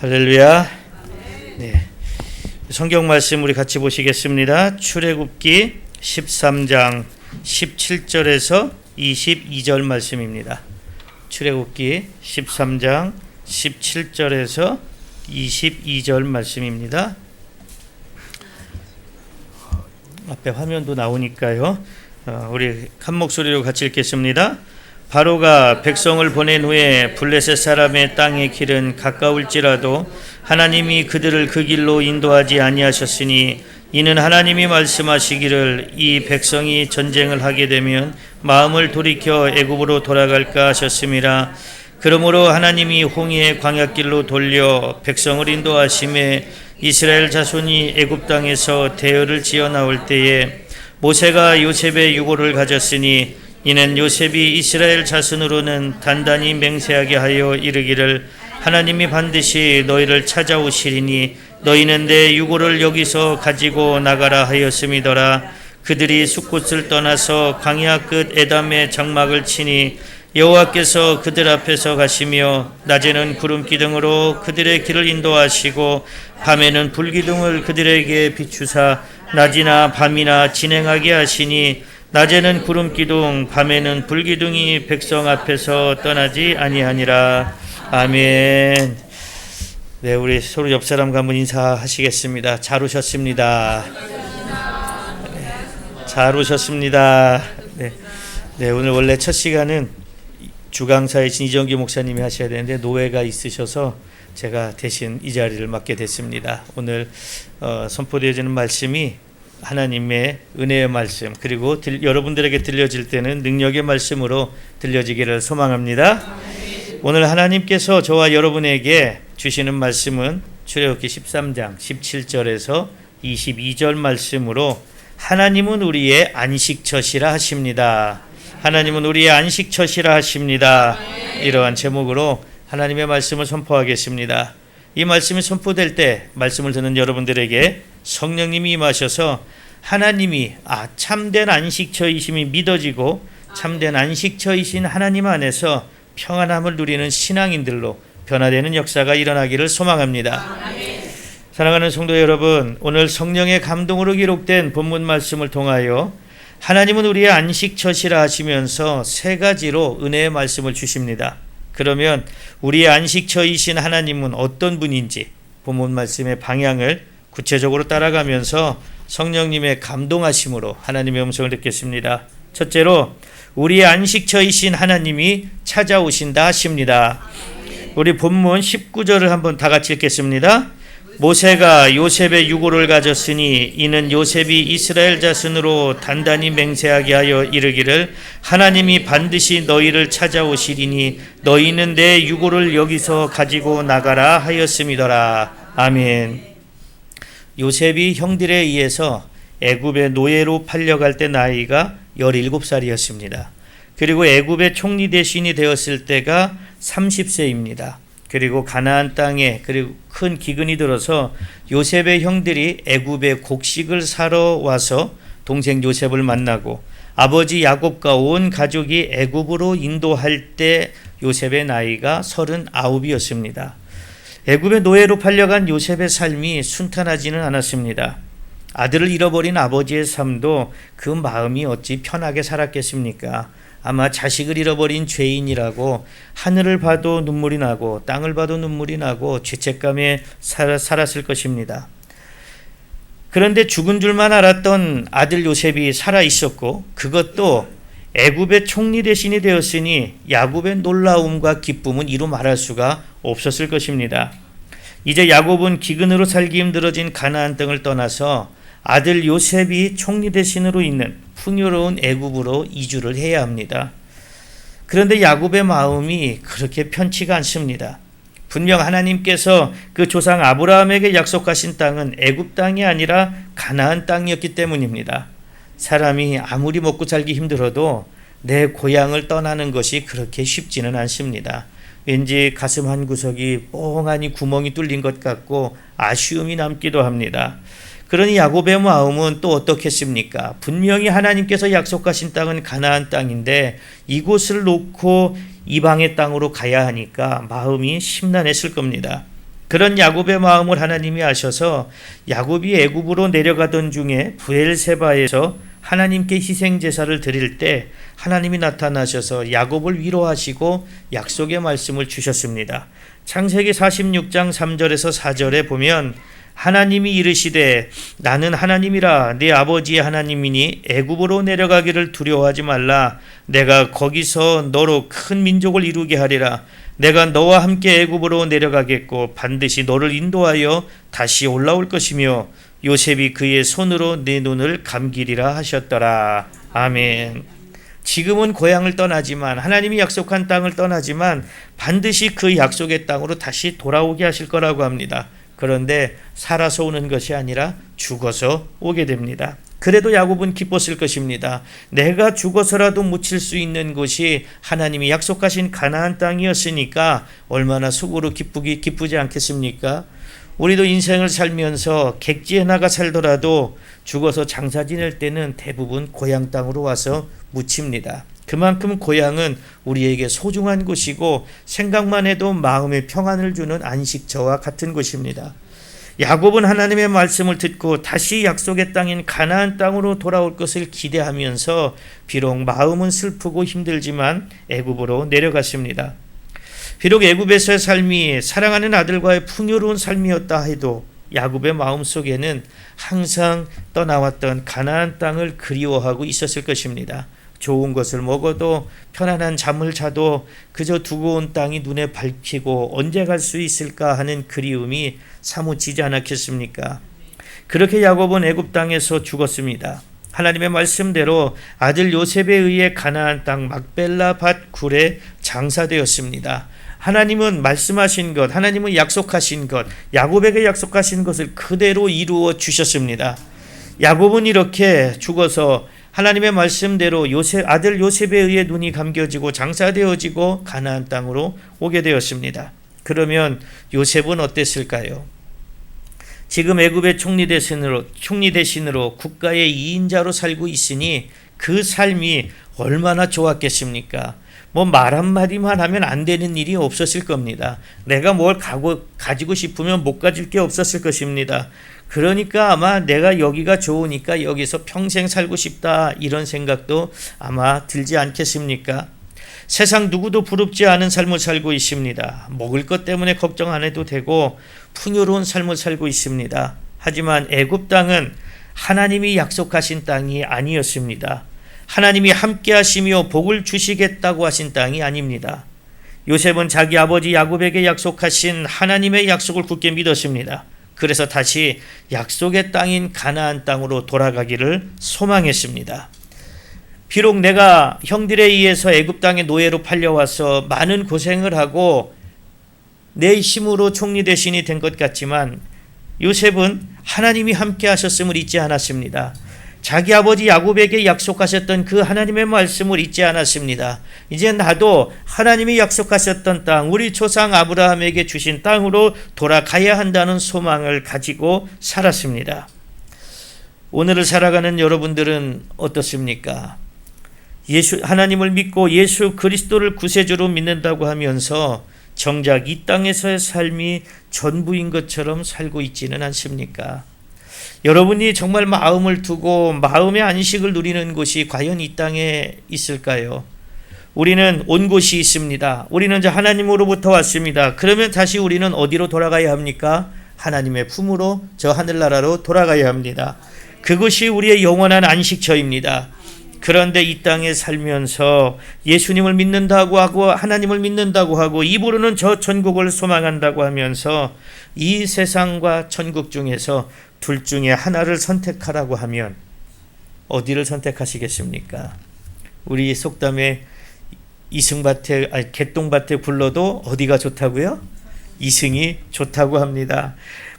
할렐루야. 네. 성경 말씀 우리 같이 보시겠습니다. 출애굽기 13장 17절에서 22절 말씀입니다. 출애굽기 13장 17절에서 22절 말씀입니다. 앞에 화면도 나오니까요. 우리 한 목소리로 같이 읽겠습니다. 바로가 백성을 보낸 후에 블레셋 사람의 땅의 길은 가까울지라도 하나님이 그들을 그 길로 인도하지 아니하셨으니 이는 하나님이 말씀하시기를 이 백성이 전쟁을 하게 되면 마음을 돌이켜 애굽으로 돌아갈까 하셨음이라. 그러므로 하나님이 홍해의 광야길로 돌려 백성을 인도하심에 이스라엘 자손이 애굽 땅에서 대열을 지어 나올 때에 모세가 요셉의 유고를 가졌으니 이는 요셉이 이스라엘 자손으로는 단단히 맹세하게 하여 이르기를 하나님이 반드시 너희를 찾아오시리니 너희는 내 유고를 여기서 가지고 나가라 하였음이더라. 그들이 숫곳을 떠나서 광야 끝 에담의 장막을 치니 여호와께서 그들 앞에서 가시며 낮에는 구름 기둥으로 그들의 길을 인도하시고 밤에는 불 기둥을 그들에게 비추사 낮이나 밤이나 진행하게 하시니 낮에는 구름 기둥 밤에는 불 기둥이 백성 앞에서 떠나지 아니하니라. 아멘. 네, 우리 서로 옆 사람과 한번 인사하시겠습니다. 잘 오셨습니다. 네, 잘 오셨습니다. 네, 오늘 원래 첫 시간은 주강사이신 이정규 목사님이 하셔야 되는데 노예가 있으셔서 제가 대신 이 자리를 맡게 됐습니다. 오늘 선포되어지는 말씀이 하나님의 은혜의 말씀, 그리고 여러분들에게 들려질 때는 능력의 말씀으로 들려지기를 소망합니다. 오늘 하나님께서 저와 여러분에게 주시는 말씀은 출애굽기 13장 17절에서 22절 말씀으로 하나님은 우리의 안식처시라 하십니다. 하나님은 우리의 안식처시라 하십니다. 이러한 제목으로 하나님의 말씀을 선포하겠습니다. 이 말씀이 선포될 때 말씀을 듣는 여러분들에게 성령님이 임하셔서 하나님이 참된 안식처이심이 믿어지고 참된 안식처이신 하나님 안에서 평안함을 누리는 신앙인들로 변화되는 역사가 일어나기를 소망합니다. 사랑하는 성도 여러분, 오늘 성령의 감동으로 기록된 본문 말씀을 통하여 하나님은 우리의 안식처시라 하시면서 세 가지로 은혜의 말씀을 주십니다. 그러면 우리의 안식처이신 하나님은 어떤 분인지 본문 말씀의 방향을 구체적으로 따라가면서 성령님의 감동하심으로 하나님의 음성을 듣겠습니다. 첫째로 우리의 안식처이신 하나님이 찾아오신다 하십니다. 우리 본문 19절을 한번 다 같이 읽겠습니다. 모세가 요셉의 유고를 가졌으니 이는 요셉이 이스라엘 자손으로 단단히 맹세하게 하여 이르기를 하나님이 반드시 너희를 찾아오시리니 너희는 내 유고를 여기서 가지고 나가라 하였음이더라. 아멘. 요셉이 형들에 의해서 애굽의 노예로 팔려갈 때 나이가 17살이었습니다. 그리고 애굽의 총리 대신이 되었을 때가 30세입니다. 그리고 가나안 땅에 그리고 큰 기근이 들어서 요셉의 형들이 애굽의 곡식을 사러 와서 동생 요셉을 만나고 아버지 야곱과 온 가족이 애굽으로 인도할 때 요셉의 나이가 39이었습니다. 애굽의 노예로 팔려간 요셉의 삶이 순탄하지는 않았습니다. 아들을 잃어버린 아버지의 삶도 그 마음이 어찌 편하게 살았겠습니까? 아마 자식을 잃어버린 죄인이라고 하늘을 봐도 눈물이 나고 땅을 봐도 눈물이 나고 죄책감에 살았을 것입니다. 그런데 죽은 줄만 알았던 아들 요셉이 살아 있었고 그것도 애굽의 총리 대신이 되었으니 야곱의 놀라움과 기쁨은 이루 말할 수가 없었을 것입니다. 이제 야곱은 기근으로 살기 힘들어진 가나안 땅을 떠나서 아들 요셉이 총리 대신으로 있는 풍요로운 애굽으로 이주를 해야 합니다. 그런데 야곱의 마음이 그렇게 편치가 않습니다. 분명 하나님께서 그 조상 아브라함에게 약속하신 땅은 애굽 땅이 아니라 가나안 땅이었기 때문입니다. 사람이 아무리 먹고 살기 힘들어도 내 고향을 떠나는 것이 그렇게 쉽지는 않습니다. 왠지 가슴 한 구석이 뻥하니 구멍이 뚫린 것 같고 아쉬움이 남기도 합니다. 그러니 야곱의 마음은 또 어떻겠습니까? 분명히 하나님께서 약속하신 땅은 가나안 땅인데 이곳을 놓고 이방의 땅으로 가야 하니까 마음이 심란했을 겁니다. 그런 야곱의 마음을 하나님이 아셔서 야곱이 애굽으로 내려가던 중에 브엘세바에서 하나님께 희생 제사를 드릴 때 하나님이 나타나셔서 야곱을 위로하시고 약속의 말씀을 주셨습니다. 창세기 46장 3절에서 4절에 보면 하나님이 이르시되 나는 하나님이라 네 아버지의 하나님이니 애굽으로 내려가기를 두려워하지 말라. 내가 거기서 너로 큰 민족을 이루게 하리라. 내가 너와 함께 애굽으로 내려가겠고 반드시 너를 인도하여 다시 올라올 것이며 요셉이 그의 손으로 네 눈을 감기리라 하셨더라. 아멘. 지금은 고향을 떠나지만 하나님이 약속한 땅을 떠나지만 반드시 그 약속의 땅으로 다시 돌아오게 하실 거라고 합니다. 그런데 살아서 오는 것이 아니라 죽어서 오게 됩니다. 그래도 야곱은 기뻤을 것입니다. 내가 죽어서라도 묻힐 수 있는 곳이 하나님이 약속하신 가나안 땅이었으니까 얼마나 속으로 기쁘지 않겠습니까? 우리도 인생을 살면서 객지에 나가 살더라도 죽어서 장사 지낼 때는 대부분 고향 땅으로 와서 묻힙니다. 그만큼 고향은 우리에게 소중한 곳이고 생각만 해도 마음의 평안을 주는 안식처와 같은 곳입니다. 야곱은 하나님의 말씀을 듣고 다시 약속의 땅인 가나안 땅으로 돌아올 것을 기대하면서 비록 마음은 슬프고 힘들지만 애굽으로 내려갔습니다. 비록 애굽에서의 삶이 사랑하는 아들과의 풍요로운 삶이었다 해도 야곱의 마음속에는 항상 떠나왔던 가나안 땅을 그리워하고 있었을 것입니다. 좋은 것을 먹어도 편안한 잠을 자도 그저 두고 온 땅이 눈에 밟히고 언제 갈 수 있을까 하는 그리움이 사무치지 않았겠습니까? 그렇게 야곱은 애굽 땅에서 죽었습니다. 하나님의 말씀대로 아들 요셉에 의해 가나안 땅 막벨라 밭 굴에 장사되었습니다. 하나님은 말씀하신 것, 하나님은 약속하신 것, 야곱에게 약속하신 것을 그대로 이루어 주셨습니다. 야곱은 이렇게 죽어서 하나님의 말씀대로 아들 요셉에 의해 눈이 감겨지고 장사되어지고 가나안 땅으로 오게 되었습니다. 그러면 요셉은 어땠을까요? 지금 애굽의 총리 대신으로 국가의 2인자로 살고 있으니 그 삶이 얼마나 좋았겠습니까? 말 한마디만 하면 안 되는 일이 없었을 겁니다. 내가 뭘 가지고 싶으면 못 가질 게 없었을 것입니다. 그러니까 아마 내가 여기가 좋으니까 여기서 평생 살고 싶다 이런 생각도 아마 들지 않겠습니까? 세상 누구도 부럽지 않은 삶을 살고 있습니다. 먹을 것 때문에 걱정 안 해도 되고 풍요로운 삶을 살고 있습니다. 하지만 애굽 땅은 하나님이 약속하신 땅이 아니었습니다. 하나님이 함께 하시며 복을 주시겠다고 하신 땅이 아닙니다. 요셉은 자기 아버지 야곱에게 약속하신 하나님의 약속을 굳게 믿었습니다. 그래서 다시 약속의 땅인 가나안 땅으로 돌아가기를 소망했습니다. 비록 내가 형들에 의해서 애굽 땅의 노예로 팔려와서 많은 고생을 하고 내 힘으로 총리 대신이 된 것 같지만 요셉은 하나님이 함께 하셨음을 잊지 않았습니다. 자기 아버지 야곱에게 약속하셨던 그 하나님의 말씀을 잊지 않았습니다. 이제 나도 하나님이 약속하셨던 땅, 우리 조상 아브라함에게 주신 땅으로 돌아가야 한다는 소망을 가지고 살았습니다. 오늘을 살아가는 여러분들은 어떻습니까? 하나님을 믿고 예수 그리스도를 구세주로 믿는다고 하면서 정작 이 땅에서의 삶이 전부인 것처럼 살고 있지는 않습니까? 여러분이 정말 마음을 두고 마음의 안식을 누리는 곳이 과연 이 땅에 있을까요? 우리는 온 곳이 있습니다. 우리는 이제 하나님으로부터 왔습니다. 그러면 다시 우리는 어디로 돌아가야 합니까? 하나님의 품으로, 저 하늘나라로 돌아가야 합니다. 그것이 우리의 영원한 안식처입니다. 그런데 이 땅에 살면서 예수님을 믿는다고 하고 하나님을 믿는다고 하고 입으로는 저 천국을 소망한다고 하면서 이 세상과 천국 중에서 둘 중에 하나를 선택하라고 하면 어디를 선택하시겠습니까? 우리 속담에 개똥밭에 굴러도 어디가 좋다고요? 이승이 좋다고 합니다.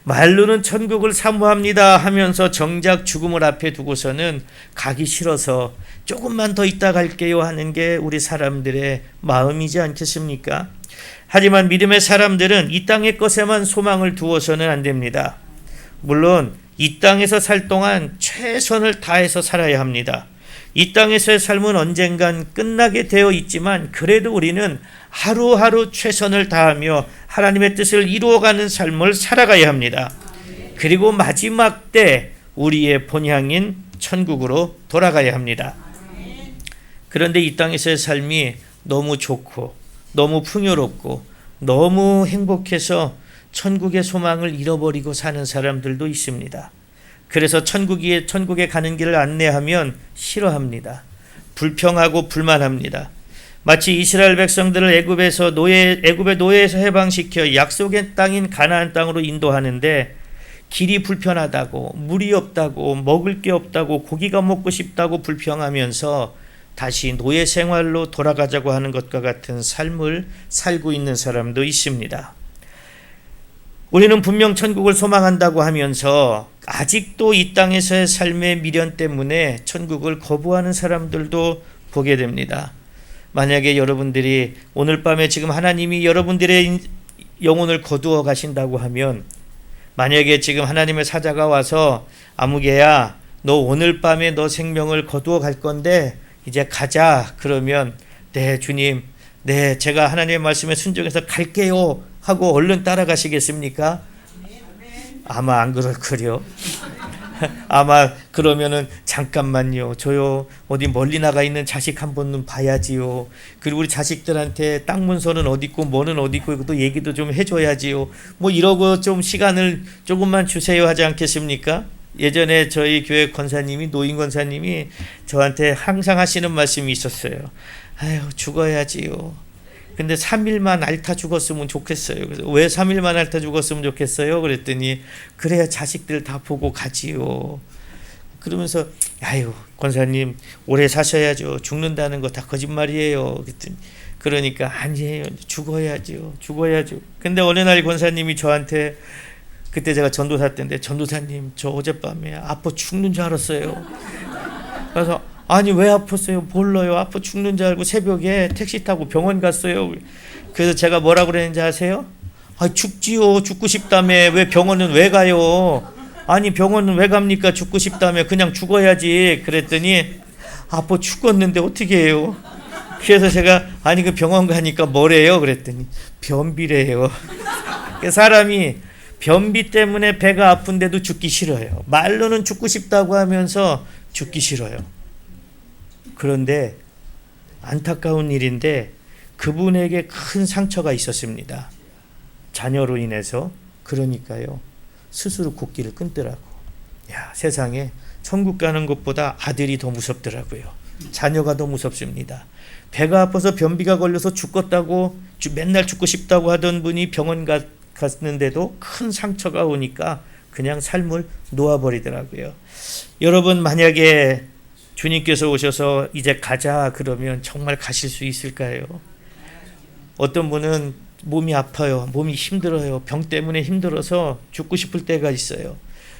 말로는 천국을 사모합니다 하면서 정작 죽음을 앞에 두고서는 가기 싫어서 조금만 더 있다 갈게요 하는 게 우리 사람들의 마음이지 않겠습니까? 하지만 믿음의 사람들은 이 땅의 것에만 소망을 두어서는 안 됩니다. 물론 이 땅에서 살 동안 최선을 다해서 살아야 합니다. 이 땅에서의 삶은 언젠간 끝나게 되어 있지만 그래도 우리는 하루하루 최선을 다하며 하나님의 뜻을 이루어가는 삶을 살아가야 합니다. 그리고 마지막 때 우리의 본향인 천국으로 돌아가야 합니다. 그런데 이 땅에서의 삶이 너무 좋고 너무 풍요롭고 너무 행복해서 천국의 소망을 잃어버리고 사는 사람들도 있습니다. 그래서 천국에 가는 길을 안내하면 싫어합니다. 불평하고 불만합니다. 마치 이스라엘 백성들을 애굽의 노예에서 해방시켜 약속의 땅인 가나안 땅으로 인도하는데 길이 불편하다고, 물이 없다고, 먹을 게 없다고, 고기가 먹고 싶다고 불평하면서 다시 노예 생활로 돌아가자고 하는 것과 같은 삶을 살고 있는 사람도 있습니다. 우리는 분명 천국을 소망한다고 하면서 아직도 이 땅에서의 삶의 미련 때문에 천국을 거부하는 사람들도 보게 됩니다. 만약에 여러분들이 오늘 밤에 지금 하나님이 여러분들의 영혼을 거두어 가신다고 하면, 만약에 지금 하나님의 사자가 와서 아무개야 너 오늘 밤에 너 생명을 거두어 갈 건데 이제 가자, 그러면 네 주님, 네 제가 하나님의 말씀에 순종해서 갈게요 하고 얼른 따라가시겠습니까? 아마 안 그럴 거요. 아마 그러면은 잠깐만요, 저요 어디 멀리 나가 있는 자식 한 번은 봐야지요. 그리고 우리 자식들한테 땅 문서는 어디 있고 뭐는 어디 있고 이것도 얘기도 좀 해줘야지요. 뭐 이러고 좀 시간을 조금만 주세요 하지 않겠습니까? 예전에 저희 교회 권사님이, 노인 권사님이 저한테 항상 하시는 말씀이 있었어요. 아유, 죽어야지요. 근데 3일만 앓다 죽었으면 좋겠어요. 그래서 왜 3일만 앓다 죽었으면 좋겠어요? 그랬더니 그래야 자식들 다 보고 가지요. 그러면서 아유, 권사님 오래 사셔야죠. 죽는다는 거 다 거짓말이에요. 그랬더니 그러니까 아니에요. 죽어야죠. 근데 어느 날 권사님이 저한테, 그때 제가 전도사 때인데, 전도사님 저 어젯밤에 아파 죽는 줄 알았어요. 그래서 아니 왜 아팠어요? 몰라요. 아파 죽는 줄 알고 새벽에 택시 타고 병원 갔어요. 그래서 제가 뭐라고 그랬는지 아세요? 아, 죽지요. 죽고 싶다며. 왜 병원은 왜 가요? 아니 병원은 왜 갑니까? 죽고 싶다며. 그냥 죽어야지. 그랬더니 아파 죽었는데 어떻게 해요? 그래서 제가 아니 그 병원 가니까 뭐래요? 그랬더니 변비래요. 사람이 변비 때문에 배가 아픈데도 죽기 싫어요. 말로는 죽고 싶다고 하면서 죽기 싫어요. 그런데 안타까운 일인데 그분에게 큰 상처가 있었습니다. 자녀로 인해서. 그러니까요, 스스로 곡기를 끊더라고. 야, 세상에 천국 가는 것보다 아들이 더 무섭더라고요. 자녀가 더 무섭습니다. 배가 아파서 변비가 걸려서 죽겠다고 맨날 죽고 싶다고 하던 분이 병원 갔는데도 큰 상처가 오니까 그냥 삶을 놓아버리더라고요. 여러분, 만약에 주님께서 오셔서 이제 가자 그러면 정말 가실 수 있을까요? 어떤 분은 몸이 아파요. 몸이 힘들어요. 병 때문에 힘들어서 죽고 싶을 때가 있어요.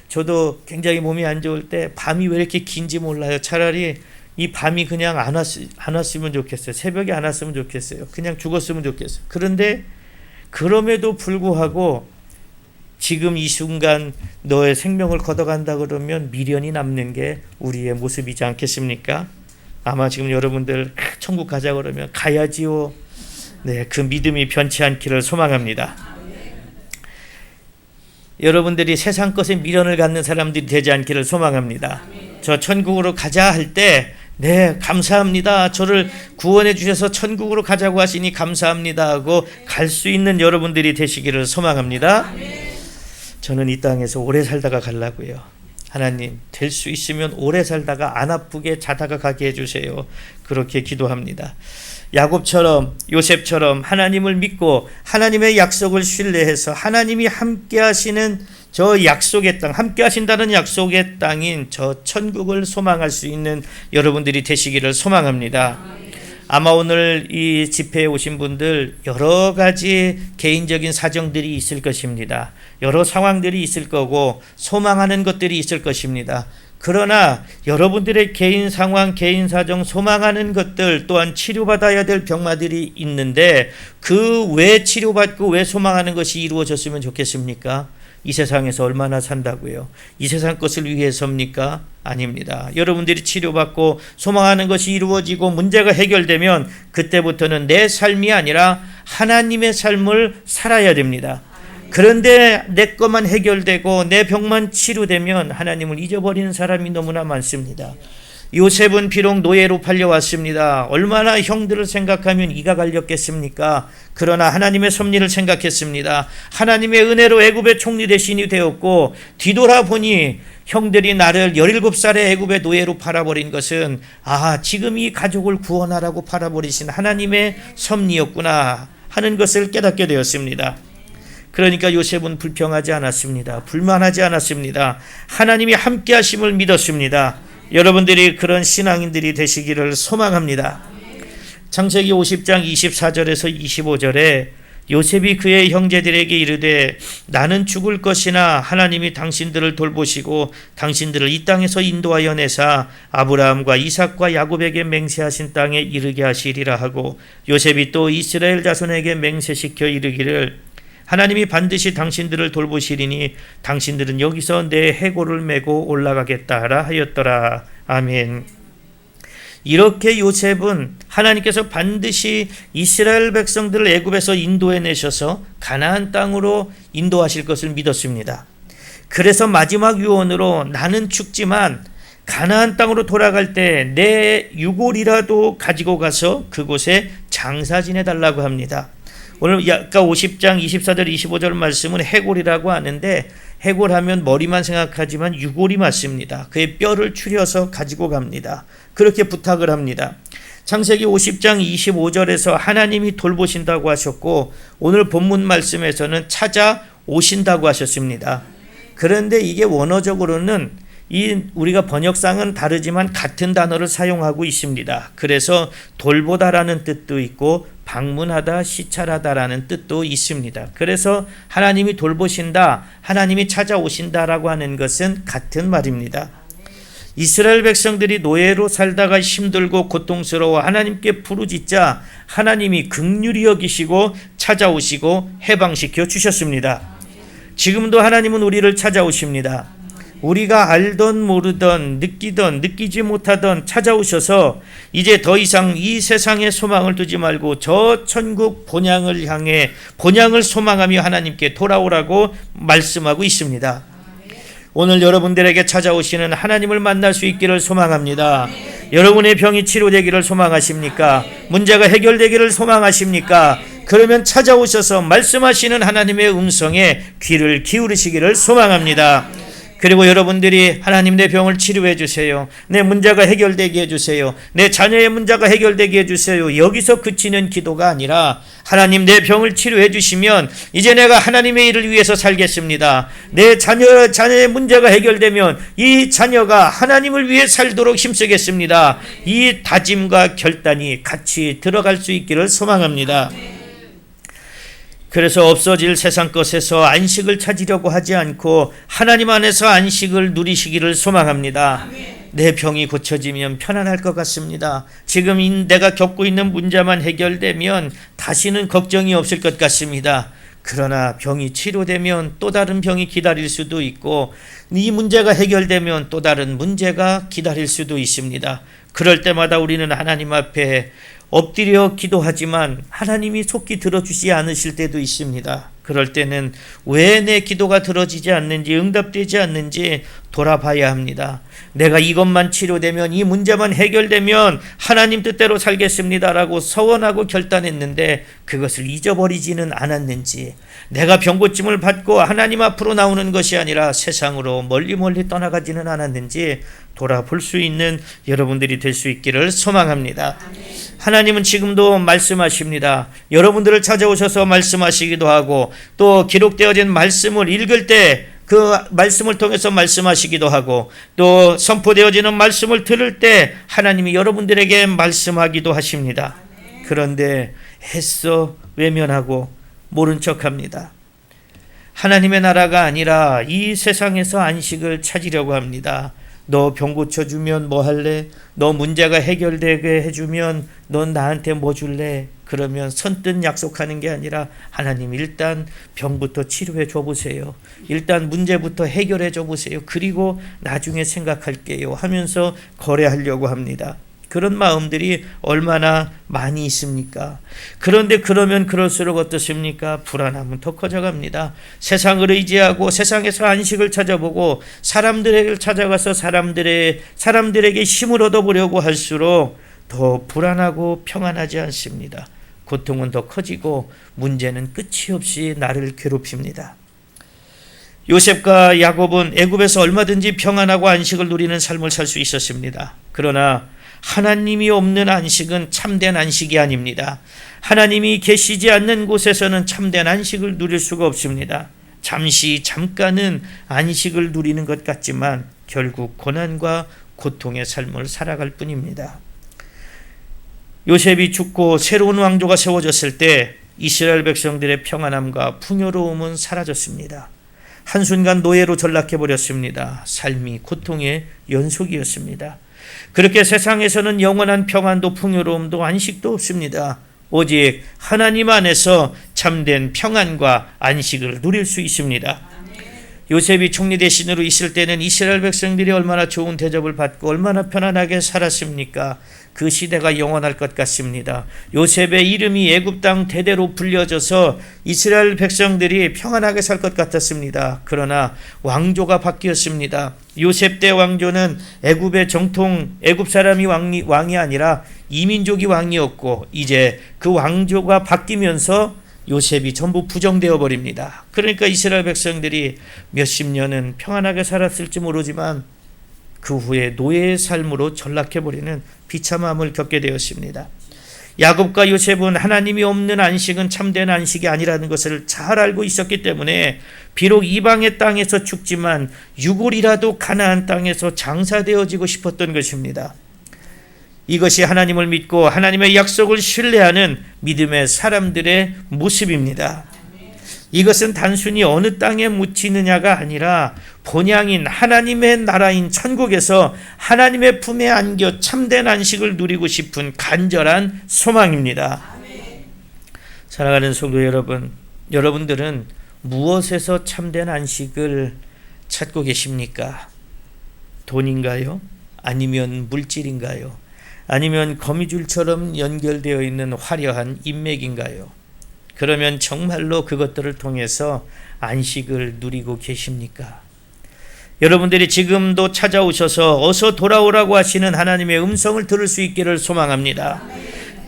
저도 굉장히 몸이 안 좋을 때 밤이 왜 이렇게 긴지 몰라요. 차라리 이 밤이 그냥 안 왔으면 좋겠어요. 새벽에 안 왔으면 좋겠어요. 그냥 죽었으면 좋겠어요. 그런데 그럼에도 불구하고 지금 이 순간 너의 생명을 걷어간다 그러면 미련이 남는 게 우리의 모습이지 않겠습니까? 아마 지금 여러분들 천국 가자 그러면 가야지요. 네, 그 믿음이 변치 않기를 소망합니다. 여러분들이 세상 것에 미련을 갖는 사람들이 되지 않기를 소망합니다. 저 천국으로 가자 할 때 네, 감사합니다. 저를 구원해 주셔서 천국으로 가자고 하시니 감사합니다 하고 갈 수 있는 여러분들이 되시기를 소망합니다. 저는 이 땅에서 오래 살다가 가려고요. 하나님, 될 수 있으면 오래 살다가 안 아프게 자다가 가게 해주세요. 그렇게 기도합니다. 야곱처럼, 요셉처럼 하나님을 믿고 하나님의 약속을 신뢰해서 하나님이 함께 하시는 저 약속의 땅, 함께 하신다는 약속의 땅인 저 천국을 소망할 수 있는 여러분들이 되시기를 소망합니다. 아마 오늘 이 집회에 오신 분들 여러 가지 개인적인 사정들이 있을 것입니다. 여러 상황들이 있을 거고 소망하는 것들이 있을 것입니다. 그러나 여러분들의 개인 상황, 개인 사정, 소망하는 것들 또한 치료받아야 될 병마들이 있는데 그 왜 치료받고 왜 소망하는 것이 이루어졌으면 좋겠습니까? 이 세상에서 얼마나 산다고요? 이 세상 것을 위해서입니까? 아닙니다. 여러분들이 치료받고 소망하는 것이 이루어지고 문제가 해결되면 그때부터는 내 삶이 아니라 하나님의 삶을 살아야 됩니다. 그런데 내 것만 해결되고 내 병만 치료되면 하나님을 잊어버리는 사람이 너무나 많습니다. 요셉은 비록 노예로 팔려왔습니다. 얼마나 형들을 생각하면 이가 갈렸겠습니까? 그러나 하나님의 섭리를 생각했습니다. 하나님의 은혜로 애굽의 총리 대신이 되었고 뒤돌아보니 형들이 나를 17살의 애굽의 노예로 팔아버린 것은 지금 이 가족을 구원하라고 팔아버리신 하나님의 섭리였구나 하는 것을 깨닫게 되었습니다. 그러니까 요셉은 불평하지 않았습니다. 불만하지 않았습니다. 하나님이 함께 하심을 믿었습니다. 여러분들이 그런 신앙인들이 되시기를 소망합니다. 창세기 50장 24절에서 25절에 요셉이 그의 형제들에게 이르되 나는 죽을 것이나 하나님이 당신들을 돌보시고 당신들을 이 땅에서 인도하여 내사 아브라함과 이삭과 야곱에게 맹세하신 땅에 이르게 하시리라 하고 요셉이 또 이스라엘 자손에게 맹세시켜 이르기를 하나님이 반드시 당신들을 돌보시리니 당신들은 여기서 내 해골을 메고 올라가겠다라 하였더라. 아멘. 이렇게 요셉은 하나님께서 반드시 이스라엘 백성들을 애굽에서 인도해 내셔서 가나안 땅으로 인도하실 것을 믿었습니다. 그래서 마지막 유언으로 나는 죽지만 가나안 땅으로 돌아갈 때 내 유골이라도 가지고 가서 그곳에 장사 지내달라고 합니다. 오늘 아까 50장 24절 25절 말씀은 해골이라고 하는데 해골하면 머리만 생각하지만 유골이 맞습니다. 그의 뼈를 추려서 가지고 갑니다. 그렇게 부탁을 합니다. 창세기 50장 25절에서 하나님이 돌보신다고 하셨고 오늘 본문 말씀에서는 찾아오신다고 하셨습니다. 그런데 이게 원어적으로는 우리가 번역상은 다르지만 같은 단어를 사용하고 있습니다. 그래서 돌보다라는 뜻도 있고 방문하다, 시찰하다라는 뜻도 있습니다. 그래서 하나님이 돌보신다, 하나님이 찾아오신다라고 하는 것은 같은 말입니다. 이스라엘 백성들이 노예로 살다가 힘들고 고통스러워 하나님께 부르짖자 하나님이 긍휼히 여기시고 찾아오시고 해방시켜 주셨습니다. 지금도 하나님은 우리를 찾아오십니다. 우리가 알던 모르던 느끼던 느끼지 못하던 찾아오셔서 이제 더 이상 이 세상에 소망을 두지 말고 저 천국 본향을 향해 본향을 소망하며 하나님께 돌아오라고 말씀하고 있습니다. 오늘 여러분들에게 찾아오시는 하나님을 만날 수 있기를 소망합니다. 여러분의 병이 치료되기를 소망하십니까? 문제가 해결되기를 소망하십니까? 그러면 찾아오셔서 말씀하시는 하나님의 음성에 귀를 기울이시기를 소망합니다. 그리고 여러분들이 하나님 내 병을 치료해 주세요. 내 문제가 해결되게 해주세요. 내 자녀의 문제가 해결되게 해주세요. 여기서 그치는 기도가 아니라 하나님 내 병을 치료해 주시면 이제 내가 하나님의 일을 위해서 살겠습니다. 내 자녀의 문제가 해결되면 이 자녀가 하나님을 위해 살도록 힘쓰겠습니다. 이 다짐과 결단이 같이 들어갈 수 있기를 소망합니다. 그래서 없어질 세상 것에서 안식을 찾으려고 하지 않고 하나님 안에서 안식을 누리시기를 소망합니다. 내 병이 고쳐지면 편안할 것 같습니다. 지금 내가 겪고 있는 문제만 해결되면 다시는 걱정이 없을 것 같습니다. 그러나 병이 치료되면 또 다른 병이 기다릴 수도 있고 이 문제가 해결되면 또 다른 문제가 기다릴 수도 있습니다. 그럴 때마다 우리는 하나님 앞에 엎드려 기도하지만 하나님이 속히 들어주지 않으실 때도 있습니다. 그럴 때는 왜 내 기도가 들어지지 않는지 응답되지 않는지 돌아봐야 합니다. 내가 이것만 치료되면 이 문제만 해결되면 하나님 뜻대로 살겠습니다라고 서원하고 결단했는데 그것을 잊어버리지는 않았는지 내가 병고침을 받고 하나님 앞으로 나오는 것이 아니라 세상으로 멀리 떠나가지는 않았는지 돌아볼 수 있는 여러분들이 될 수 있기를 소망합니다. 하나님은 지금도 말씀하십니다. 여러분들을 찾아오셔서 말씀하시기도 하고 또 기록되어진 말씀을 읽을 때 그 말씀을 통해서 말씀하시기도 하고 또 선포되어지는 말씀을 들을 때 하나님이 여러분들에게 말씀하기도 하십니다. 그런데 애써 외면하고 모른 척합니다. 하나님의 나라가 아니라 이 세상에서 안식을 찾으려고 합니다. 너 병 고쳐주면 뭐 할래? 너 문제가 해결되게 해주면 넌 나한테 뭐 줄래? 그러면 선뜻 약속하는 게 아니라 하나님 일단 병부터 치료해 줘 보세요. 일단 문제부터 해결해 줘 보세요. 그리고 나중에 생각할게요 하면서 거래하려고 합니다. 그런 마음들이 얼마나 많이 있습니까? 그런데 그러면 그럴수록 어떻습니까? 불안함은 더 커져갑니다. 세상을 의지하고 세상에서 안식을 찾아보고 사람들에게 찾아가서 사람들에게 힘을 얻어보려고 할수록 더 불안하고 평안하지 않습니다. 고통은 더 커지고 문제는 끝이 없이 나를 괴롭힙니다. 요셉과 야곱은 애굽에서 얼마든지 평안하고 안식을 누리는 삶을 살 수 있었습니다. 그러나 하나님이 없는 안식은 참된 안식이 아닙니다. 하나님이 계시지 않는 곳에서는 참된 안식을 누릴 수가 없습니다. 잠깐은 안식을 누리는 것 같지만 결국 고난과 고통의 삶을 살아갈 뿐입니다. 요셉이 죽고 새로운 왕조가 세워졌을 때 이스라엘 백성들의 평안함과 풍요로움은 사라졌습니다. 한순간 노예로 전락해버렸습니다. 삶이 고통의 연속이었습니다. 그렇게 세상에서는 영원한 평안도 풍요로움도 안식도 없습니다. 오직 하나님 안에서 참된 평안과 안식을 누릴 수 있습니다. 요셉이 총리 대신으로 있을 때는 이스라엘 백성들이 얼마나 좋은 대접을 받고 얼마나 편안하게 살았습니까? 그 시대가 영원할 것 같습니다. 요셉의 이름이 애굽 땅 대대로 불려져서 이스라엘 백성들이 평안하게 살 것 같았습니다. 그러나 왕조가 바뀌었습니다. 요셉 때 왕조는 애굽의 정통 애굽 사람이 왕이 아니라 이민족이 왕이었고 이제 그 왕조가 바뀌면서 요셉이 전부 부정되어 버립니다. 그러니까 이스라엘 백성들이 몇십 년은 평안하게 살았을지 모르지만 그 후에 노예의 삶으로 전락해버리는 비참함을 겪게 되었습니다. 야곱과 요셉은 하나님이 없는 안식은 참된 안식이 아니라는 것을 잘 알고 있었기 때문에 비록 이방의 땅에서 죽지만 유골이라도 가나안 땅에서 장사되어지고 싶었던 것입니다. 이것이 하나님을 믿고 하나님의 약속을 신뢰하는 믿음의 사람들의 모습입니다. 이것은 단순히 어느 땅에 묻히느냐가 아니라 본향인 하나님의 나라인 천국에서 하나님의 품에 안겨 참된 안식을 누리고 싶은 간절한 소망입니다. 사랑하는 성도 여러분, 여러분들은 무엇에서 참된 안식을 찾고 계십니까? 돈인가요? 아니면 물질인가요? 아니면 거미줄처럼 연결되어 있는 화려한 인맥인가요? 그러면 정말로 그것들을 통해서 안식을 누리고 계십니까? 여러분들이 지금도 찾아오셔서 어서 돌아오라고 하시는 하나님의 음성을 들을 수 있기를 소망합니다.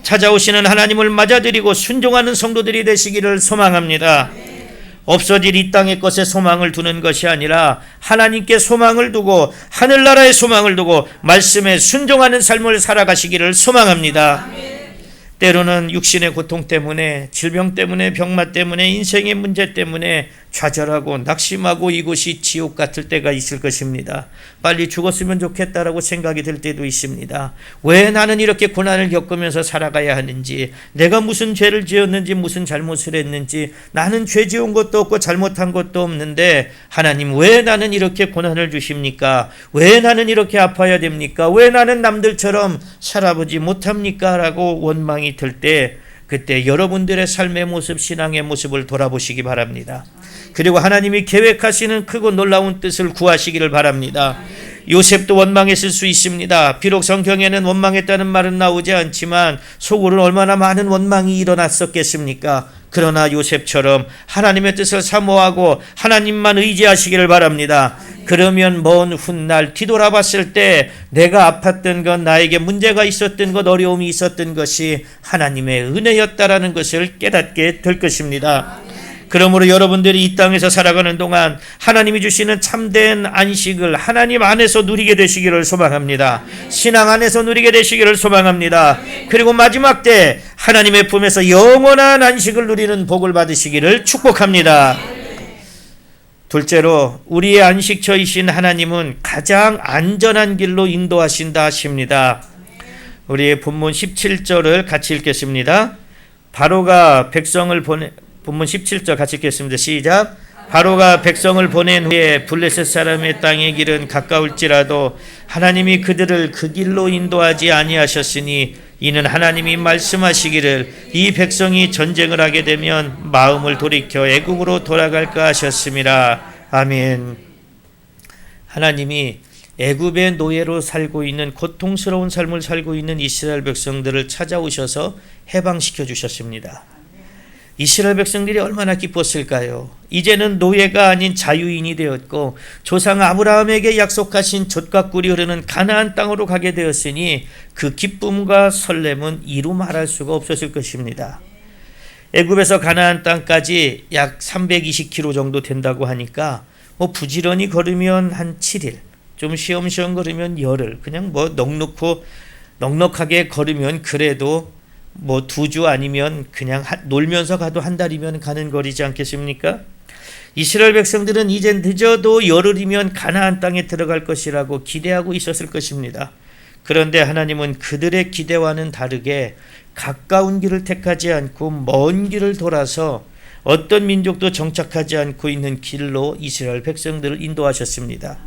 찾아오시는 하나님을 맞아들이고 순종하는 성도들이 되시기를 소망합니다. 없어질 이 땅의 것에 소망을 두는 것이 아니라 하나님께 소망을 두고 하늘나라에 소망을 두고 말씀에 순종하는 삶을 살아가시기를 소망합니다. 때로는 육신의 고통 때문에, 질병 때문에, 병마 때문에, 인생의 문제 때문에 좌절하고 낙심하고 이곳이 지옥 같을 때가 있을 것입니다. 빨리 죽었으면 좋겠다라고 생각이 들 때도 있습니다. 왜 나는 이렇게 고난을 겪으면서 살아가야 하는지, 내가 무슨 죄를 지었는지, 무슨 잘못을 했는지, 나는 죄 지은 것도 없고 잘못한 것도 없는데 하나님 왜 나는 이렇게 고난을 주십니까? 왜 나는 이렇게 아파야 됩니까? 왜 나는 남들처럼 살아보지 못합니까? 라고 원망이 들 때, 그때 여러분들의 삶의 모습, 신앙의 모습을 돌아보시기 바랍니다. 그리고 하나님이 계획하시는 크고 놀라운 뜻을 구하시기를 바랍니다. 요셉도 원망했을 수 있습니다. 비록 성경에는 원망했다는 말은 나오지 않지만 속으로는 얼마나 많은 원망이 일어났었겠습니까? 그러나 요셉처럼 하나님의 뜻을 사모하고 하나님만 의지하시기를 바랍니다. 그러면 먼 훗날 뒤돌아봤을 때 내가 아팠던 것, 나에게 문제가 있었던 것, 어려움이 있었던 것이 하나님의 은혜였다라는 것을 깨닫게 될 것입니다. 그러므로 여러분들이 이 땅에서 살아가는 동안 하나님이 주시는 참된 안식을 하나님 안에서 누리게 되시기를 소망합니다. 신앙 안에서 누리게 되시기를 소망합니다. 그리고 마지막 때 하나님의 품에서 영원한 안식을 누리는 복을 받으시기를 축복합니다. 둘째로 우리의 안식처이신 하나님은 가장 안전한 길로 인도하신다 하십니다. 우리의 본문 17절을 같이 읽겠습니다. 바로가 백성을 본문 17절 같이 읽겠습니다. 시작. 바로가 백성을 보낸 후에 블레셋 사람의 땅의 길은 가까울지라도 하나님이 그들을 그 길로 인도하지 아니하셨으니 이는 하나님이 말씀하시기를 이 백성이 전쟁을 하게 되면 마음을 돌이켜 애굽으로 돌아갈까 하셨음이라. 아멘. 하나님이 애굽의 노예로 살고 있는 고통스러운 삶을 살고 있는 이스라엘 백성들을 찾아오셔서 해방시켜 주셨습니다. 이스라엘 백성들이 얼마나 기뻤을까요? 이제는 노예가 아닌 자유인이 되었고 조상 아브라함에게 약속하신 젖과 꿀이 흐르는 가나안 땅으로 가게 되었으니 그 기쁨과 설렘은 이루 말할 수가 없었을 것입니다. 애굽에서 가나안 땅까지 약 320km 정도 된다고 하니까 부지런히 걸으면 한 7일, 좀 쉬엄쉬엄 걸으면 열흘, 그냥 넉넉하게 걸으면 그래도 2주 아니면 그냥 놀면서 가도 한 달이면 가는 거리지 않겠습니까? 이스라엘 백성들은 이제 늦어도 열흘이면 가나안 땅에 들어갈 것이라고 기대하고 있었을 것입니다. 그런데 하나님은 그들의 기대와는 다르게 가까운 길을 택하지 않고 먼 길을 돌아서 어떤 민족도 정착하지 않고 있는 길로 이스라엘 백성들을 인도하셨습니다.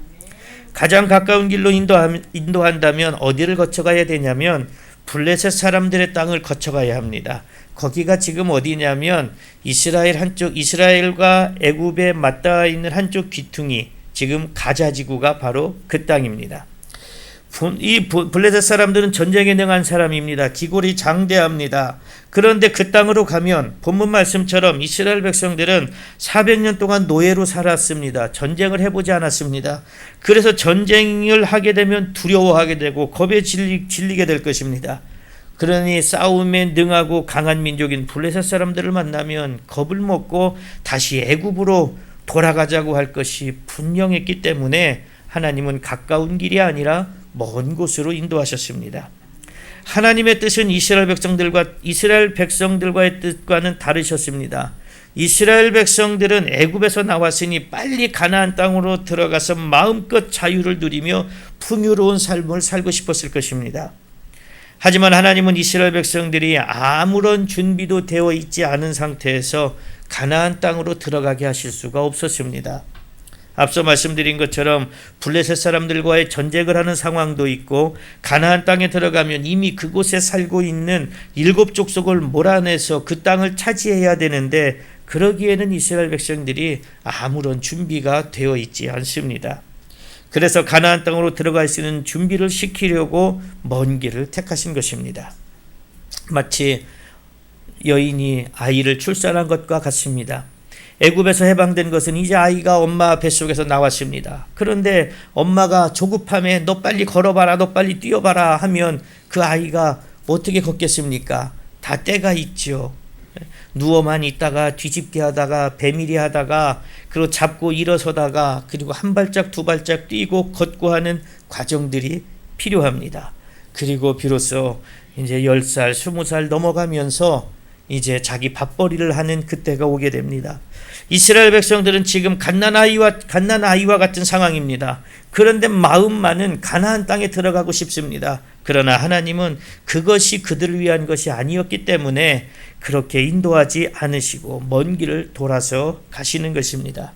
가장 가까운 길로 인도한다면 어디를 거쳐가야 되냐면 블레셋 사람들의 땅을 거쳐가야 합니다. 거기가 지금 어디냐면 이스라엘과 애굽에 맞닿아 있는 한쪽 귀퉁이, 지금 가자 지구가 바로 그 땅입니다. 이 블레셋 사람들은 전쟁에 능한 사람입니다. 기골이 장대합니다. 그런데 그 땅으로 가면 본문 말씀처럼 이스라엘 백성들은 400년 동안 노예로 살았습니다. 전쟁을 해보지 않았습니다. 그래서 전쟁을 하게 되면 두려워하게 되고 겁에 질리게 될 것입니다. 그러니 싸움에 능하고 강한 민족인 블레셋 사람들을 만나면 겁을 먹고 다시 애굽으로 돌아가자고 할 것이 분명했기 때문에 하나님은 가까운 길이 아니라 먼 곳으로 인도하셨습니다. 하나님의 뜻은 이스라엘 백성들과의 뜻과는 다르셨습니다. 이스라엘 백성들은 애굽에서 나왔으니 빨리 가나안 땅으로 들어가서 마음껏 자유를 누리며 풍요로운 삶을 살고 싶었을 것입니다. 하지만 하나님은 이스라엘 백성들이 아무런 준비도 되어 있지 않은 상태에서 가나안 땅으로 들어가게 하실 수가 없었습니다. 앞서 말씀드린 것처럼 블레셋 사람들과의 전쟁을 하는 상황도 있고 가나안 땅에 들어가면 이미 그곳에 살고 있는 7족속을 몰아내서 그 땅을 차지해야 되는데 그러기에는 이스라엘 백성들이 아무런 준비가 되어 있지 않습니다. 그래서 가나안 땅으로 들어갈 수 있는 준비를 시키려고 먼 길을 택하신 것입니다. 마치 여인이 아이를 출산한 것과 같습니다. 애굽에서 해방된 것은 이제 아이가 엄마 뱃속에서 나왔습니다. 그런데 엄마가 조급함에 너 빨리 걸어봐라, 너 빨리 뛰어봐라 하면 그 아이가 어떻게 걷겠습니까? 다 때가 있죠. 누워만 있다가 뒤집게 하다가 배밀이 하다가 그리고 잡고 일어서다가 그리고 한 발짝 두 발짝 뛰고 걷고 하는 과정들이 필요합니다. 그리고 비로소 이제 10살, 20살 넘어가면서 이제 자기 밥벌이를 하는 그때가 오게 됩니다. 이스라엘 백성들은 지금 갓난아이와 같은 상황입니다. 그런데 마음만은 가나안 땅에 들어가고 싶습니다. 그러나 하나님은 그것이 그들을 위한 것이 아니었기 때문에 그렇게 인도하지 않으시고 먼 길을 돌아서 가시는 것입니다.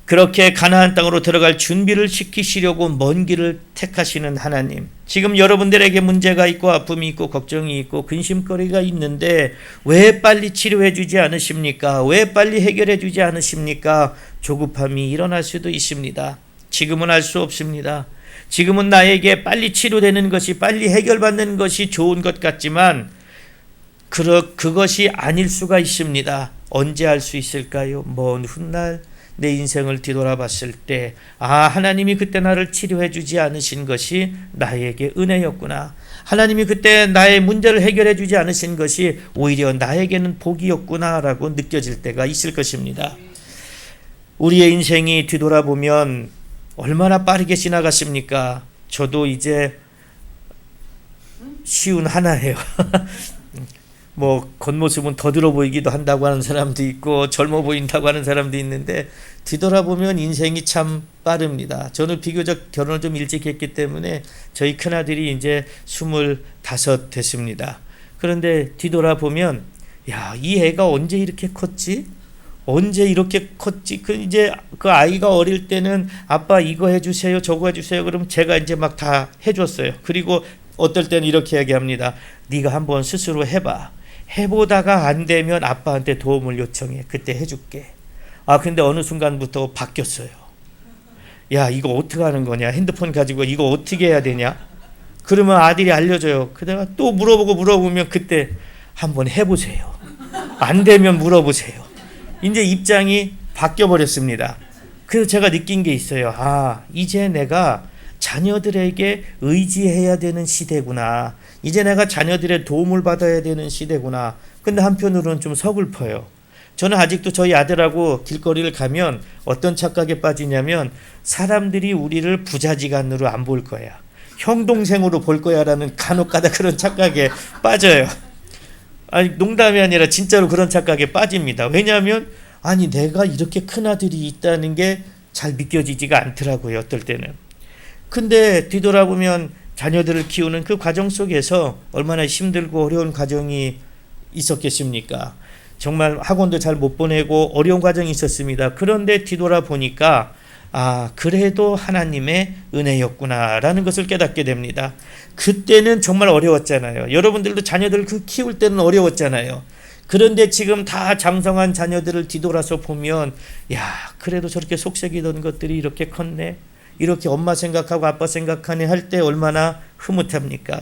그렇게 가나안 땅으로 들어갈 준비를 시키시려고 먼 길을 택하시는 하나님. 지금 여러분들에게 문제가 있고 아픔이 있고 걱정이 있고 근심거리가 있는데 왜 빨리 치료해 주지 않으십니까? 왜 빨리 해결해 주지 않으십니까? 조급함이 일어날 수도 있습니다. 지금은 알 수 없습니다. 지금은 나에게 빨리 치료되는 것이, 빨리 해결받는 것이 좋은 것 같지만 그것이 아닐 수가 있습니다. 언제 알 수 있을까요? 먼 훗날 내 인생을 뒤돌아봤을 때 하나님이 그때 나를 치료해 주지 않으신 것이 나에게 은혜였구나. 하나님이 그때 나의 문제를 해결해 주지 않으신 것이 오히려 나에게는 복이었구나 라고 느껴질 때가 있을 것입니다. 우리의 인생이 뒤돌아보면 얼마나 빠르게 지나갔습니까? 저도 이제 쉬운 하나예요. 겉모습은 더들어 보이기도 한다고 하는 사람도 있고 젊어 보인다고 하는 사람도 있는데 뒤돌아보면 인생이 참 빠릅니다. 저는 비교적 결혼을 좀 일찍 했기 때문에 저희 큰아들이 이제 25 됐습니다. 그런데 뒤돌아보면 이 애가 언제 이렇게 컸지? 언제 이렇게 컸지? 이제 그 아이가 어릴 때는 아빠 이거 해주세요, 저거 해주세요. 그럼 제가 이제 막 다 해줬어요. 그리고 어떨 때는 이렇게 얘기합니다. 네가 한번 스스로 해봐. 해보다가 안 되면 아빠한테 도움을 요청해. 그때 해줄게. 근데 어느 순간부터 바뀌었어요. 야, 이거 어떻게 하는 거냐? 핸드폰 가지고 이거 어떻게 해야 되냐? 그러면 아들이 알려줘요. 그다가 또 물어보면 그때 한번 해보세요. 안 되면 물어보세요. 이제 입장이 바뀌어버렸습니다. 그래서 제가 느낀 게 있어요. 이제 내가 자녀들에게 의지해야 되는 시대구나. 이제 내가 자녀들의 도움을 받아야 되는 시대구나. 근데 한편으로는 좀 서글퍼요. 저는 아직도 저희 아들하고 길거리를 가면 어떤 착각에 빠지냐면 사람들이 우리를 부자지간으로 안 볼 거야. 형 동생으로 볼 거야라는 간혹가다 그런 착각에 빠져요. 농담이 아니라 진짜로 그런 착각에 빠집니다. 왜냐하면 내가 이렇게 큰 아들이 있다는 게 잘 믿겨지지가 않더라고요. 어떨 때는. 근데 뒤돌아보면 자녀들을 키우는 그 과정 속에서 얼마나 힘들고 어려운 과정이 있었겠습니까? 정말 학원도 잘 못 보내고 어려운 과정이 있었습니다. 그런데 뒤돌아보니까 그래도 하나님의 은혜였구나라는 것을 깨닫게 됩니다. 그때는 정말 어려웠잖아요. 여러분들도 자녀들을 키울 때는 어려웠잖아요. 그런데 지금 다 장성한 자녀들을 뒤돌아서 보면 그래도 저렇게 속색이던 것들이 이렇게 컸네. 이렇게 엄마 생각하고 아빠 생각하네 할 때 얼마나 흐뭇합니까?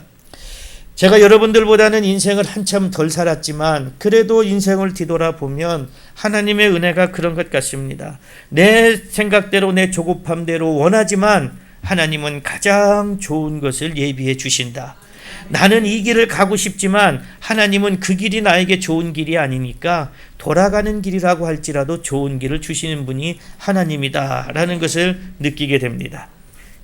제가 여러분들보다는 인생을 한참 덜 살았지만 그래도 인생을 뒤돌아보면 하나님의 은혜가 그런 것 같습니다. 내 생각대로 내 조급함대로 원하지만 하나님은 가장 좋은 것을 예비해 주신다. 나는 이 길을 가고 싶지만 하나님은 그 길이 나에게 좋은 길이 아니니까 돌아가는 길이라고 할지라도 좋은 길을 주시는 분이 하나님이다 라는 것을 느끼게 됩니다.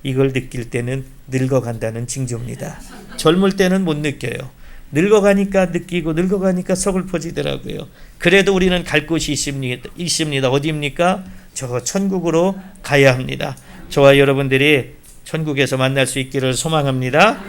이걸 느낄 때는 늙어간다는 징조입니다. 젊을 때는 못 느껴요. 늙어가니까 느끼고 늙어가니까 서글퍼지더라고요. 그래도 우리는 갈 곳이 있습니다. 어디입니까? 저 천국으로 가야 합니다. 저와 여러분들이 천국에서 만날 수 있기를 소망합니다.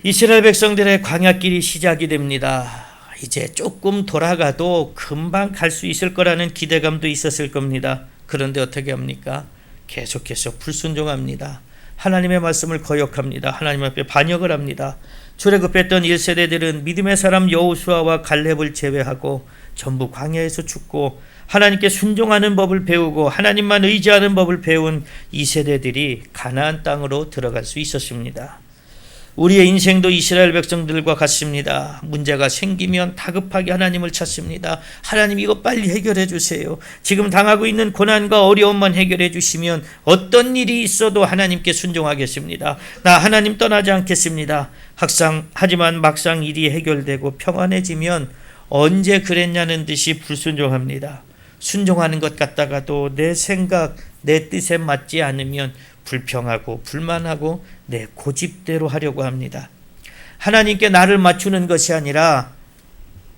이스라엘 백성들의 광야길이 시작이 됩니다. 이제 조금 돌아가도 금방 갈 수 있을 거라는 기대감도 있었을 겁니다. 그런데 어떻게 합니까? 계속해서 불순종합니다. 하나님의 말씀을 거역합니다. 하나님 앞에 반역을 합니다. 출애굽했던 1세대들은 믿음의 사람 여호수아와 갈렙을 제외하고 전부 광야에서 죽고 하나님께 순종하는 법을 배우고 하나님만 의지하는 법을 배운 2세대들이 가나안 땅으로 들어갈 수 있었습니다. 우리의 인생도 이스라엘 백성들과 같습니다. 문제가 생기면 다급하게 하나님을 찾습니다. 하나님 이거 빨리 해결해 주세요. 지금 당하고 있는 고난과 어려움만 해결해 주시면 어떤 일이 있어도 하나님께 순종하겠습니다. 나 하나님 떠나지 않겠습니다. 하지만 막상 일이 해결되고 평안해지면 언제 그랬냐는 듯이 불순종합니다. 순종하는 것 같다가도 내 생각, 내 뜻에 맞지 않으면 불평하고 불만하고 내 고집대로 하려고 합니다. 하나님께 나를 맞추는 것이 아니라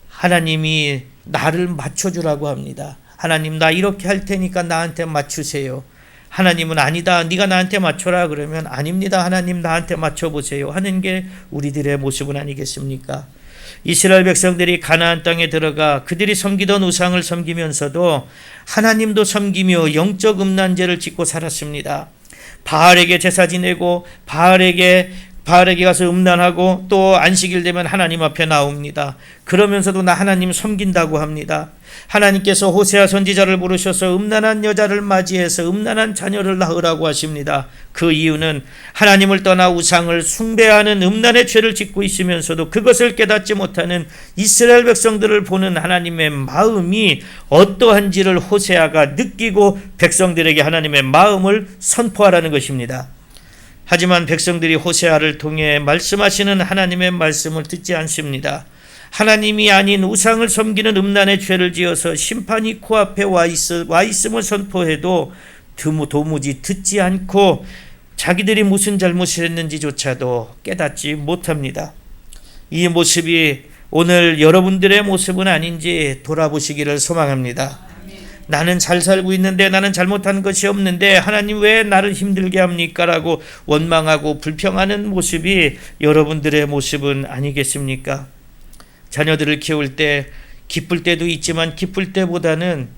하나님이 나를 맞춰주라고 합니다. 하나님 나 이렇게 할 테니까 나한테 맞추세요. 하나님은 아니다 네가 나한테 맞춰라 그러면 아닙니다 하나님 나한테 맞춰보세요 하는 게 우리들의 모습은 아니겠습니까? 이스라엘 백성들이 가나안 땅에 들어가 그들이 섬기던 우상을 섬기면서도 하나님도 섬기며 영적 음란죄를 짓고 살았습니다. 바알에게 제사 지내고 바알에게 가서 음란하고 또 안식일 되면 하나님 앞에 나옵니다. 그러면서도 나 하나님 섬긴다고 합니다. 하나님께서 호세아 선지자를 부르셔서 음란한 여자를 맞이해서 음란한 자녀를 낳으라고 하십니다. 그 이유는 하나님을 떠나 우상을 숭배하는 음란의 죄를 짓고 있으면서도 그것을 깨닫지 못하는 이스라엘 백성들을 보는 하나님의 마음이 어떠한지를 호세아가 느끼고 백성들에게 하나님의 마음을 선포하라는 것입니다. 하지만 백성들이 호세아를 통해 말씀하시는 하나님의 말씀을 듣지 않습니다. 하나님이 아닌 우상을 섬기는 음란의 죄를 지어서 심판이 코앞에 와 있음을 선포해도 도무지 듣지 않고 자기들이 무슨 잘못을 했는지조차도 깨닫지 못합니다. 이 모습이 오늘 여러분들의 모습은 아닌지 돌아보시기를 소망합니다. 나는 잘 살고 있는데 나는 잘못한 것이 없는데 하나님 왜 나를 힘들게 합니까? 라고 원망하고 불평하는 모습이 여러분들의 모습은 아니겠습니까? 자녀들을 키울 때 기쁠 때도 있지만 기쁠 때보다는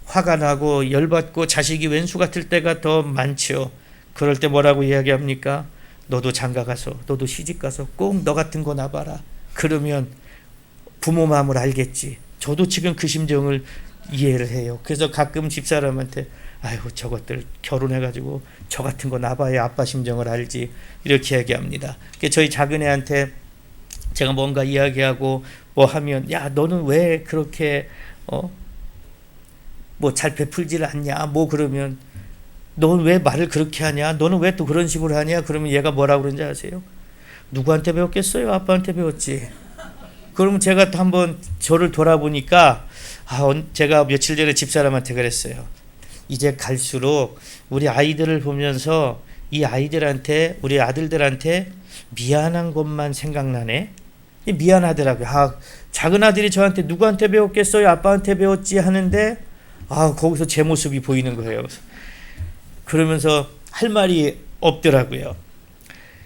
화가 나고 열받고 자식이 왼수 같을 때가 더 많죠. 그럴 때 뭐라고 이야기합니까? 너도 장가가서 너도 시집가서 꼭 너 같은 거 낳아봐라. 그러면 부모 마음을 알겠지. 저도 지금 그 심정을 이해를 해요. 그래서 가끔 집사람한테 아이고 저것들 결혼해가지고 저 같은 거 낳아봐야 아빠 심정을 알지, 이렇게 얘기합니다. 저희 작은 애한테 제가 뭔가 이야기하고 뭐 하면 야 너는 왜 그렇게 뭐 잘 베풀질 않냐 뭐 그러면 너는 왜 말을 그렇게 하냐, 너는 왜 또 그런 식으로 하냐, 그러면 얘가 뭐라고 그러는지 아세요? 누구한테 배웠겠어요? 아빠한테 배웠지. 그러면 제가 또 한번 저를 돌아보니까 제가 며칠 전에 집사람한테 그랬어요. 이제 갈수록 우리 아이들을 보면서 이 아이들한테, 우리 아들들한테 미안한 것만 생각나네. 미안하더라고요. 작은 아들이 저한테 누구한테 배웠겠어요? 아빠한테 배웠지 하는데 거기서 제 모습이 보이는 거예요. 그러면서 할 말이 없더라고요.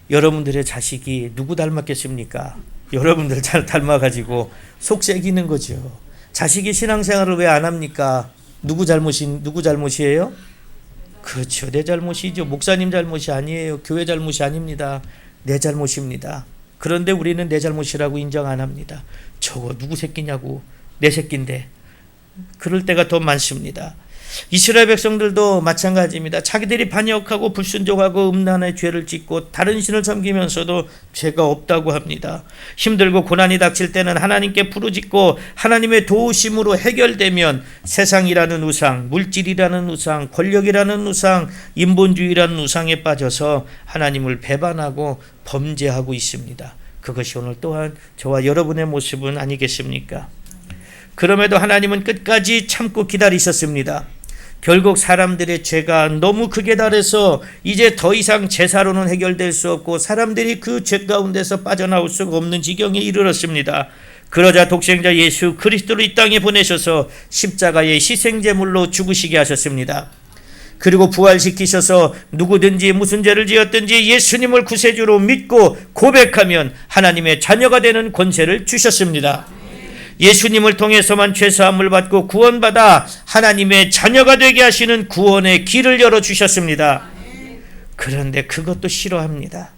여러분들의 자식이 누구 닮았겠습니까? 여러분들 잘 닮아가지고 속 새기는 거죠. 자식이 신앙생활을 왜 안 합니까? 누구 잘못이에요? 그렇죠. 내 잘못이죠. 목사님 잘못이 아니에요. 교회 잘못이 아닙니다. 내 잘못입니다. 그런데 우리는 내 잘못이라고 인정 안 합니다. 저거 누구 새끼냐고. 내 새끼인데. 그럴 때가 더 많습니다. 이스라엘 백성들도 마찬가지입니다. 자기들이 반역하고 불순종하고 음란의 죄를 짓고 다른 신을 섬기면서도 죄가 없다고 합니다. 힘들고 고난이 닥칠 때는 하나님께 부르짖고 하나님의 도우심으로 해결되면 세상이라는 우상, 물질이라는 우상, 권력이라는 우상, 인본주의라는 우상에 빠져서 하나님을 배반하고 범죄하고 있습니다. 그것이 오늘 또한 저와 여러분의 모습은 아니겠습니까? 그럼에도 하나님은 끝까지 참고 기다리셨습니다. 결국 사람들의 죄가 너무 극에 달해서 이제 더 이상 제사로는 해결될 수 없고 사람들이 그 죄 가운데서 빠져나올 수가 없는 지경에 이르렀습니다. 그러자 독생자 예수 그리스도를 이 땅에 보내셔서 십자가의 희생제물로 죽으시게 하셨습니다. 그리고 부활시키셔서 누구든지 무슨 죄를 지었든지 예수님을 구세주로 믿고 고백하면 하나님의 자녀가 되는 권세를 주셨습니다. 예수님을 통해서만 죄사함을 받고 구원받아 하나님의 자녀가 되게 하시는 구원의 길을 열어주셨습니다. 그런데 그것도 싫어합니다.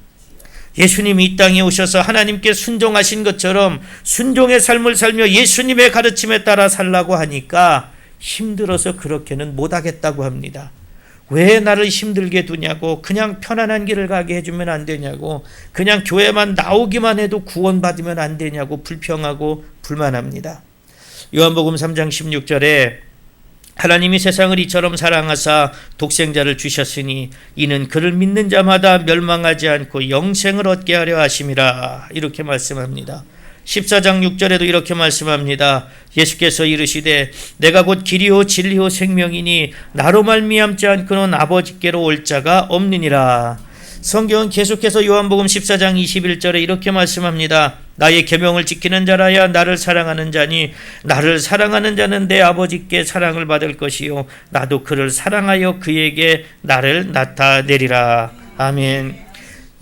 예수님이 이 땅에 오셔서 하나님께 순종하신 것처럼 순종의 삶을 살며 예수님의 가르침에 따라 살라고 하니까 힘들어서 그렇게는 못하겠다고 합니다. 왜 나를 힘들게 두냐고, 그냥 편안한 길을 가게 해주면 안 되냐고, 그냥 교회만 나오기만 해도 구원받으면 안 되냐고 불평하고 불만합니다. 요한복음 3장 16절에 하나님이 세상을 이처럼 사랑하사 독생자를 주셨으니 이는 그를 믿는 자마다 멸망하지 않고 영생을 얻게 하려 하심이라, 이렇게 말씀합니다. 14장 6절에도 이렇게 말씀합니다. 예수께서 이르시되 내가 곧 길이요 진리요 생명이니 나로 말미암지 않고는 아버지께로 올 자가 없느니라. 성경은 계속해서 요한복음 14장 21절에 이렇게 말씀합니다. 나의 계명을 지키는 자라야 나를 사랑하는 자니 나를 사랑하는 자는 내 아버지께 사랑을 받을 것이요 나도 그를 사랑하여 그에게 나를 나타내리라. 아멘.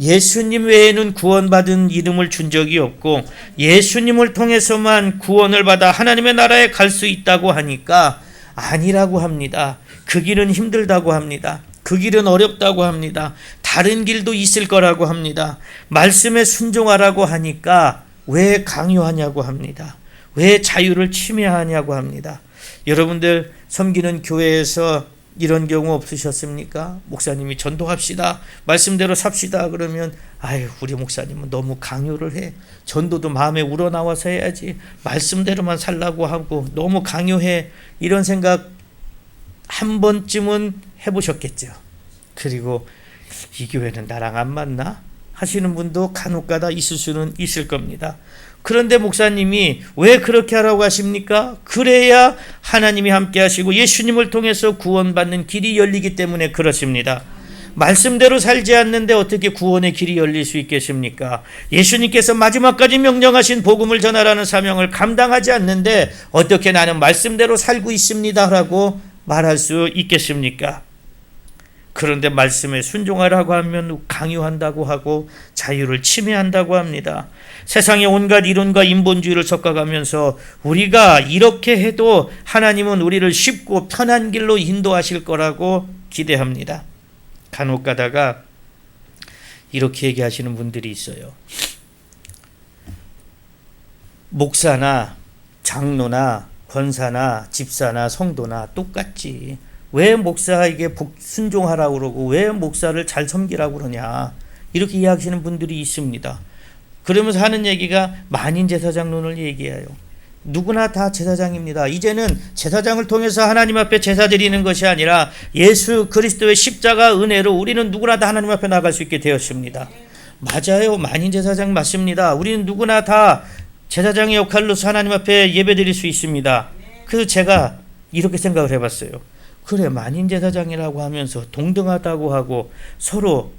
예수님 외에는 구원받은 이름을 준 적이 없고 예수님을 통해서만 구원을 받아 하나님의 나라에 갈 수 있다고 하니까 아니라고 합니다. 그 길은 힘들다고 합니다. 그 길은 어렵다고 합니다. 다른 길도 있을 거라고 합니다. 말씀에 순종하라고 하니까 왜 강요하냐고 합니다. 왜 자유를 침해하냐고 합니다. 여러분들 섬기는 교회에서 이런 경우 없으셨습니까? 목사님이 전도합시다, 말씀대로 삽시다 그러면 아유 우리 목사님은 너무 강요를 해, 전도도 마음에 우러나와서 해야지, 말씀대로만 살라고 하고 너무 강요해, 이런 생각 한 번쯤은 해보셨겠죠. 그리고 이 교회는 나랑 안 맞나 하시는 분도 간혹가다 있을 수는 있을 겁니다. 그런데 목사님이 왜 그렇게 하라고 하십니까? 그래야 하나님이 함께 하시고 예수님을 통해서 구원받는 길이 열리기 때문에 그렇습니다. 말씀대로 살지 않는데 어떻게 구원의 길이 열릴 수 있겠습니까? 예수님께서 마지막까지 명령하신 복음을 전하라는 사명을 감당하지 않는데 어떻게 나는 말씀대로 살고 있습니다라고 말할 수 있겠습니까? 그런데 말씀에 순종하라고 하면 강요한다고 하고 자유를 침해한다고 합니다. 세상의 온갖 이론과 인본주의를 섞어가면서 우리가 이렇게 해도 하나님은 우리를 쉽고 편한 길로 인도하실 거라고 기대합니다. 간혹 가다가 이렇게 얘기하시는 분들이 있어요. 목사나 장로나 권사나 집사나 성도나 똑같지. 왜 목사에게 순종하라고 그러고 왜 목사를 잘 섬기라고 그러냐. 이렇게 이야기하시는 분들이 있습니다. 그러면서 하는 얘기가 만인 제사장론을 얘기해요. 누구나 다 제사장입니다. 이제는 제사장을 통해서 하나님 앞에 제사 드리는 것이 아니라 예수 그리스도의 십자가 은혜로 우리는 누구나 다 하나님 앞에 나갈 수 있게 되었습니다. 맞아요. 만인 제사장 맞습니다. 우리는 누구나 다 제사장의 역할로서 하나님 앞에 예배 드릴 수 있습니다. 그래서 제가 이렇게 생각을 해봤어요. 그래, 만인 제사장이라고 하면서 동등하다고 하고 서로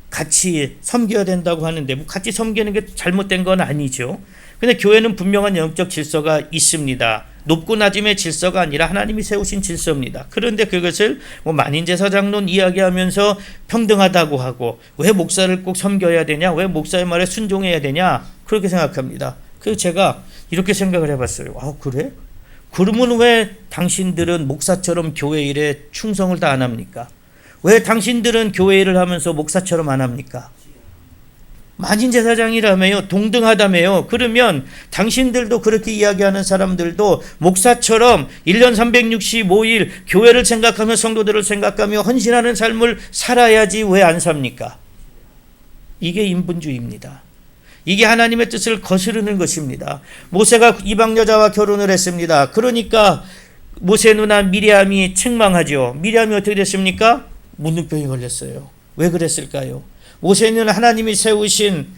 같이 섬겨야 된다고 하는데 뭐 같이 섬기는 게 잘못된 건 아니죠. 근데 교회는 분명한 영적 질서가 있습니다. 높고 낮음의 질서가 아니라 하나님이 세우신 질서입니다. 그런데 그것을 뭐 만인 제사장론 이야기하면서 평등하다고 하고 왜 목사를 꼭 섬겨야 되냐, 왜 목사의 말에 순종해야 되냐, 그렇게 생각합니다. 그래서 제가 이렇게 생각을 해봤어요. 아, 그래? 그러면 왜 당신들은 목사처럼 교회 일에 충성을 다 안 합니까? 왜 당신들은 교회 일을 하면서 목사처럼 안 합니까? 만인 제사장이라며요. 동등하다며요. 그러면 당신들도 그렇게 이야기하는 사람들도 목사처럼 1년 365일 교회를 생각하며 성도들을 생각하며 헌신하는 삶을 살아야지 왜 안 삽니까? 이게 인본주의입니다. 이게 하나님의 뜻을 거스르는 것입니다. 모세가 이방 여자와 결혼을 했습니다. 그러니까 모세 누나 미리암이 책망하죠. 미리암이 어떻게 됐습니까? 문둥병이 걸렸어요. 왜 그랬을까요? 모세는 하나님이 세우신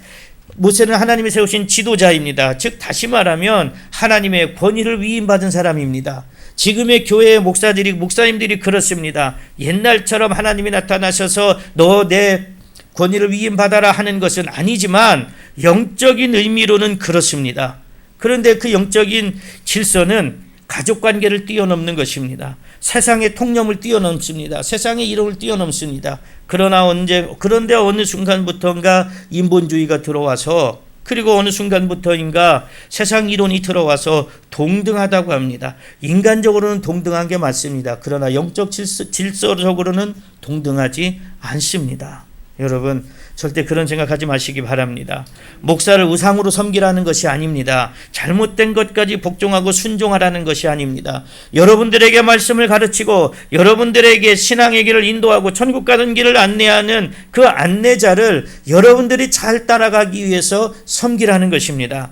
지도자입니다. 즉 다시 말하면 하나님의 권위를 위임받은 사람입니다. 지금의 교회의 목사님들이 그렇습니다. 옛날처럼 하나님이 나타나셔서 너 내 권위를 위임받아라 하는 것은 아니지만 영적인 의미로는 그렇습니다. 그런데 그 영적인 질서는 가족관계를 뛰어넘는 것입니다. 세상의 통념을 뛰어넘습니다. 세상의 이론을 뛰어넘습니다. 그런데 어느 순간부터인가 인본주의가 들어와서 그리고 어느 순간부터인가 세상 이론이 들어와서 동등하다고 합니다. 인간적으로는 동등한 게 맞습니다. 그러나 영적 질서적으로는 동등하지 않습니다. 여러분 절대 그런 생각하지 마시기 바랍니다. 목사를 우상으로 섬기라는 것이 아닙니다. 잘못된 것까지 복종하고 순종하라는 것이 아닙니다. 여러분들에게 말씀을 가르치고 여러분들에게 신앙의 길을 인도하고 천국 가는 길을 안내하는 그 안내자를 여러분들이 잘 따라가기 위해서 섬기라는 것입니다.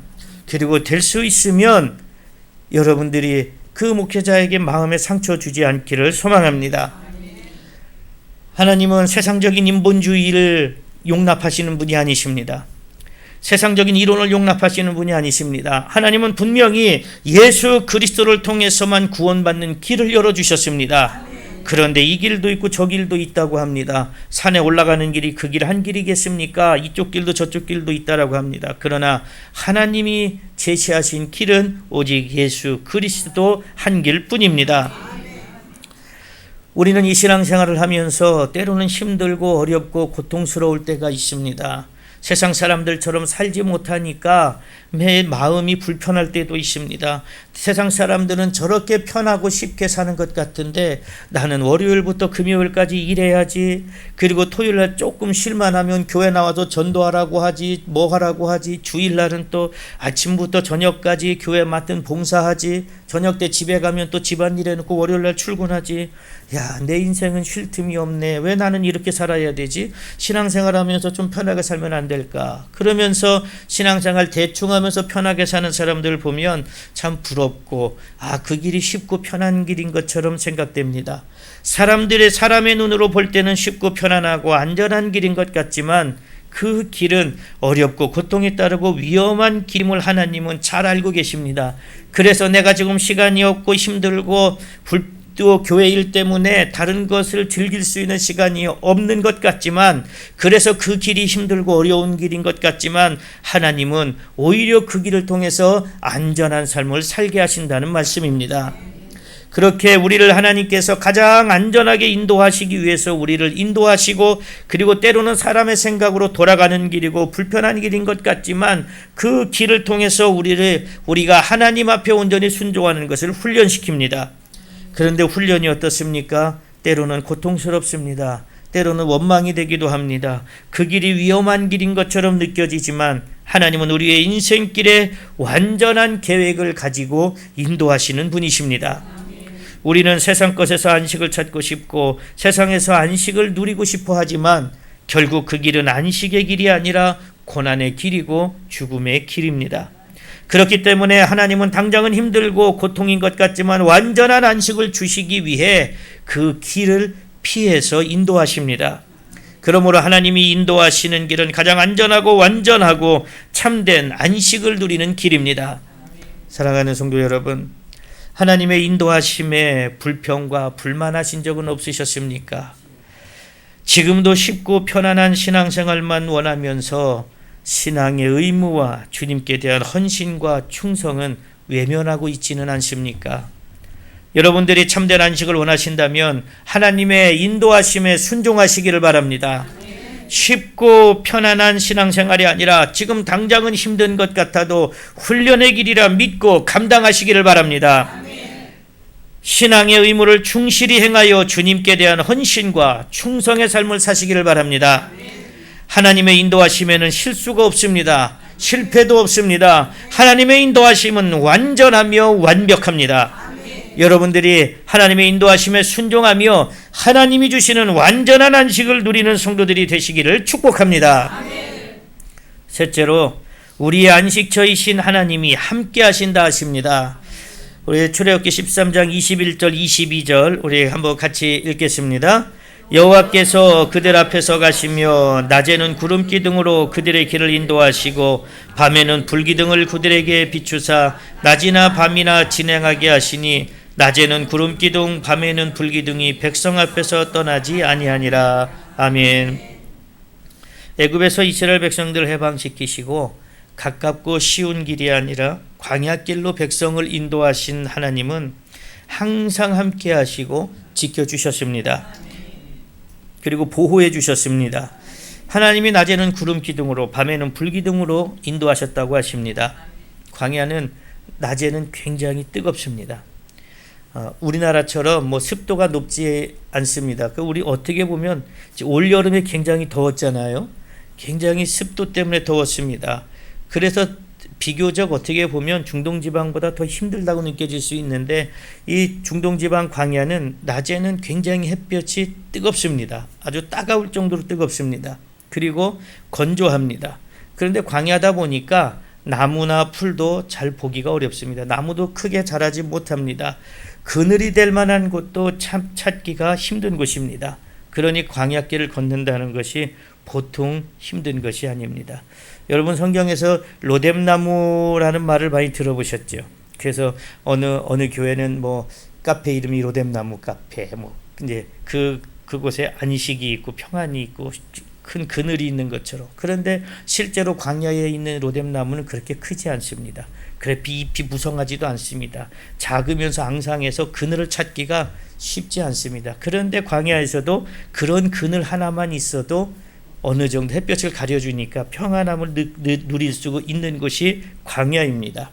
그리고 될 수 있으면 여러분들이 그 목회자에게 마음에 상처 주지 않기를 소망합니다. 하나님은 세상적인 인본주의를 용납하시는 분이 아니십니다. 세상적인 이론을 용납하시는 분이 아니십니다. 하나님은 분명히 예수 그리스도를 통해서만 구원받는 길을 열어주셨습니다. 그런데 이 길도 있고 저 길도 있다고 합니다. 산에 올라가는 길이 그 길 한 길이겠습니까? 이쪽 길도 저쪽 길도 있다라고 합니다. 그러나 하나님이 제시하신 길은 오직 예수 그리스도 한 길뿐입니다. 우리는 이 신앙생활을 하면서 때로는 힘들고 어렵고 고통스러울 때가 있습니다. 세상 사람들처럼 살지 못하니까 내 마음이 불편할 때도 있습니다. 세상 사람들은 저렇게 편하고 쉽게 사는 것 같은데 나는 월요일부터 금요일까지 일해야지, 그리고 토요일날 조금 쉴만 하면 교회 나와서 전도하라고 하지, 뭐 하라고 하지, 주일날은 또 아침부터 저녁까지 교회 맡은 봉사하지, 저녁 때 집에 가면 또 집안일 해놓고 월요일날 출근하지. 야, 내 인생은 쉴 틈이 없네. 왜 나는 이렇게 살아야 되지? 신앙생활 하면서 좀 편하게 살면 안 될까? 그러면서 신앙생활 대충 하면서 편하게 사는 사람들 보면 참 부럽고, 그 길이 쉽고 편한 길인 것처럼 생각됩니다. 사람의 눈으로 볼 때는 쉽고 편안하고 안전한 길인 것 같지만 그 길은 어렵고 고통이 따르고 위험한 길임을 하나님은 잘 알고 계십니다. 그래서 내가 지금 시간이 없고 힘들고 또 교회 일 때문에 다른 것을 즐길 수 있는 시간이 없는 것 같지만, 그래서 그 길이 힘들고 어려운 길인 것 같지만 하나님은 오히려 그 길을 통해서 안전한 삶을 살게 하신다는 말씀입니다. 그렇게 우리를 하나님께서 가장 안전하게 인도하시기 위해서 우리를 인도하시고, 그리고 때로는 사람의 생각으로 돌아가는 길이고 불편한 길인 것 같지만 그 길을 통해서 우리가 하나님 앞에 온전히 순종하는 것을 훈련시킵니다. 그런데 훈련이 어떻습니까? 때로는 고통스럽습니다. 때로는 원망이 되기도 합니다. 그 길이 위험한 길인 것처럼 느껴지지만 하나님은 우리의 인생길에 완전한 계획을 가지고 인도하시는 분이십니다. 우리는 세상 것에서 안식을 찾고 싶고 세상에서 안식을 누리고 싶어 하지만 결국 그 길은 안식의 길이 아니라 고난의 길이고 죽음의 길입니다. 그렇기 때문에 하나님은 당장은 힘들고 고통인 것 같지만 완전한 안식을 주시기 위해 그 길을 피해서 인도하십니다. 그러므로 하나님이 인도하시는 길은 가장 안전하고 완전하고 참된 안식을 누리는 길입니다. 사랑하는 성도 여러분, 하나님의 인도하심에 불평과 불만하신 적은 없으셨습니까? 지금도 쉽고 편안한 신앙생활만 원하면서 신앙의 의무와 주님께 대한 헌신과 충성은 외면하고 있지는 않습니까? 여러분들이 참된 안식을 원하신다면 하나님의 인도하심에 순종하시기를 바랍니다. 쉽고 편안한 신앙생활이 아니라 지금 당장은 힘든 것 같아도 훈련의 길이라 믿고 감당하시기를 바랍니다. 신앙의 의무를 충실히 행하여 주님께 대한 헌신과 충성의 삶을 사시기를 바랍니다. 하나님의 인도하심에는 실수가 없습니다. 실패도 없습니다. 하나님의 인도하심은 완전하며 완벽합니다. 여러분들이 하나님의 인도하심에 순종하며 하나님이 주시는 완전한 안식을 누리는 성도들이 되시기를 축복합니다. 셋째로 우리의 안식처이신 하나님이 함께 하신다 하십니다. 우리 출애굽기 13장 21절 22절 우리 한번 같이 읽겠습니다. 여호와께서 그들 앞에서 가시며 낮에는 구름 기둥으로 그들의 길을 인도하시고 밤에는 불기둥을 그들에게 비추사 낮이나 밤이나 진행하게 하시니 낮에는 구름 기둥 밤에는 불기둥이 백성 앞에서 떠나지 아니하니라. 아멘. 애굽에서 이스라엘 백성들을 해방시키시고 가깝고 쉬운 길이 아니라 광야길로 백성을 인도하신 하나님은 항상 함께 하시고 지켜주셨습니다. 그리고 보호해 주셨습니다. 하나님이 낮에는 구름 기둥으로 밤에는 불기둥으로 인도하셨다고 하십니다. 광야는 낮에는 굉장히 뜨겁습니다. 우리나라처럼 뭐 습도가 높지 않습니다. 우리 어떻게 보면 올 여름에 굉장히 더웠잖아요. 굉장히 습도 때문에 더웠습니다. 그래서 비교적 어떻게 보면 중동지방보다 더 힘들다고 느껴질 수 있는데 이 중동지방 광야는 낮에는 굉장히 햇볕이 뜨겁습니다. 아주 따가울 정도로 뜨겁습니다. 그리고 건조합니다. 그런데 광야다 보니까 나무나 풀도 잘 보기가 어렵습니다. 나무도 크게 자라지 못합니다. 그늘이 될 만한 곳도 참 찾기가 힘든 곳입니다. 그러니 광야길을 걷는다는 것이 보통 힘든 것이 아닙니다. 여러분 성경에서 로뎀나무라는 말을 많이 들어보셨죠? 그래서 어느 교회는 뭐 카페 이름이 로뎀나무 카페 뭐 이제 그곳에 안식이 있고 평안이 있고 큰 그늘이 있는 것처럼. 그런데 실제로 광야에 있는 로뎀나무는 그렇게 크지 않습니다. 그래 잎이 무성하지도 않습니다. 작으면서 앙상해서 그늘을 찾기가 쉽지 않습니다. 그런데 광야에서도 그런 그늘 하나만 있어도 어느 정도 햇볕을 가려주니까 평안함을 누릴 수 있는 곳이 광야입니다.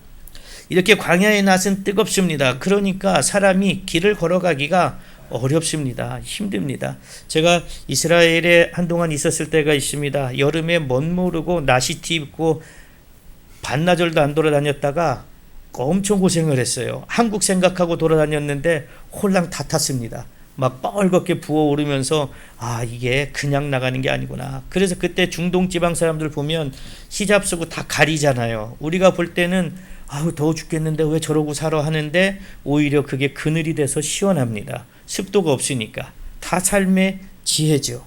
이렇게 광야의 낮은 뜨겁습니다. 그러니까 사람이 길을 걸어가기가 어렵습니다. 힘듭니다. 제가 이스라엘에 한동안 있었을 때가 있습니다. 여름에 멋 모르고 나시티 입고 반나절도 안 돌아다녔다가 엄청 고생을 했어요. 한국 생각하고 돌아다녔는데 홀랑 다 탔습니다. 막 뻘겋게 부어오르면서 이게 그냥 나가는 게 아니구나. 그래서 그때 중동 지방 사람들 보면 히잡 쓰고 다 가리잖아요. 우리가 볼 때는 더워 죽겠는데 왜 저러고 살아 하는데 오히려 그게 그늘이 돼서 시원합니다. 습도가 없으니까. 다 삶의 지혜죠.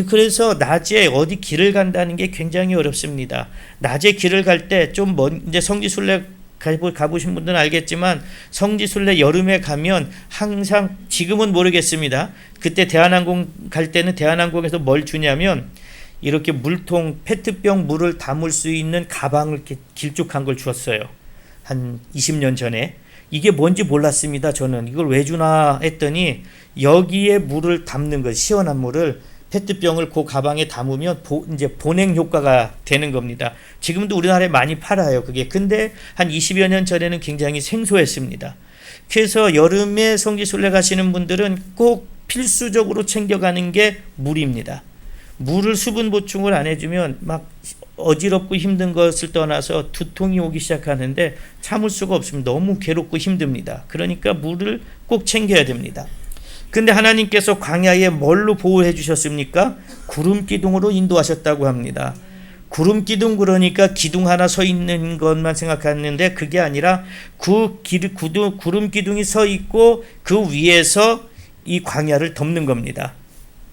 그래서 낮에 어디 길을 간다는 게 굉장히 어렵습니다. 낮에 길을 갈 때 좀 이제 성지순례 가보신 분들은 알겠지만 성지순례 여름에 가면 항상 지금은 모르겠습니다. 그때 대한항공 갈 때는 대한항공에서 뭘 주냐면 이렇게 물통 페트병 물을 담을 수 있는 가방을 이렇게 길쭉한 걸 주었어요. 한 20년 전에. 이게 뭔지 몰랐습니다. 저는 이걸 왜 주나 했더니 여기에 물을 담는 거 시원한 물을 페트병을 그 가방에 담으면 이제 보냉 효과가 되는 겁니다. 지금도 우리나라에 많이 팔아요. 그게. 근데 한 20여 년 전에는 굉장히 생소했습니다. 그래서 여름에 성지순례 가시는 분들은 꼭 필수적으로 챙겨가는 게 물입니다. 물을 수분 보충을 안 해주면 막 어지럽고 힘든 것을 떠나서 두통이 오기 시작하는데 참을 수가 없습니다. 너무 괴롭고 힘듭니다. 그러니까 물을 꼭 챙겨야 됩니다. 근데 하나님께서 광야에 뭘로 보호해 주셨습니까? 구름 기둥으로 인도하셨다고 합니다. 구름 기둥, 그러니까 기둥 하나 서 있는 것만 생각하는데 그게 아니라 구름 기둥이 서 있고 그 위에서 이 광야를 덮는 겁니다.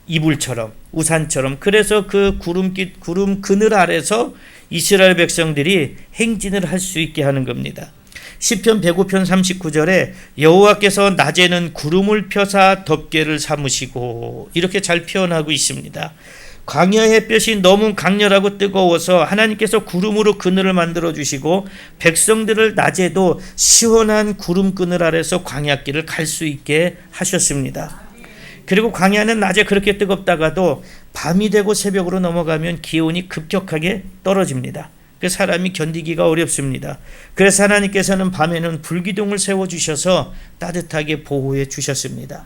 이불처럼, 우산처럼. 그래서 그 구름 그늘 아래서 이스라엘 백성들이 행진을 할 수 있게 하는 겁니다. 시편 105편 39절에 여호와께서 낮에는 구름을 펴사 덮개를 삼으시고, 이렇게 잘 표현하고 있습니다. 광야의 햇볕이 너무 강렬하고 뜨거워서 하나님께서 구름으로 그늘을 만들어 주시고 백성들을 낮에도 시원한 구름 그늘 아래서 광야길을 갈 수 있게 하셨습니다. 그리고 광야는 낮에 그렇게 뜨겁다가도 밤이 되고 새벽으로 넘어가면 기온이 급격하게 떨어집니다. 그 사람이 견디기가 어렵습니다. 그래서 하나님께서는 밤에는 불기둥을 세워주셔서 따뜻하게 보호해 주셨습니다.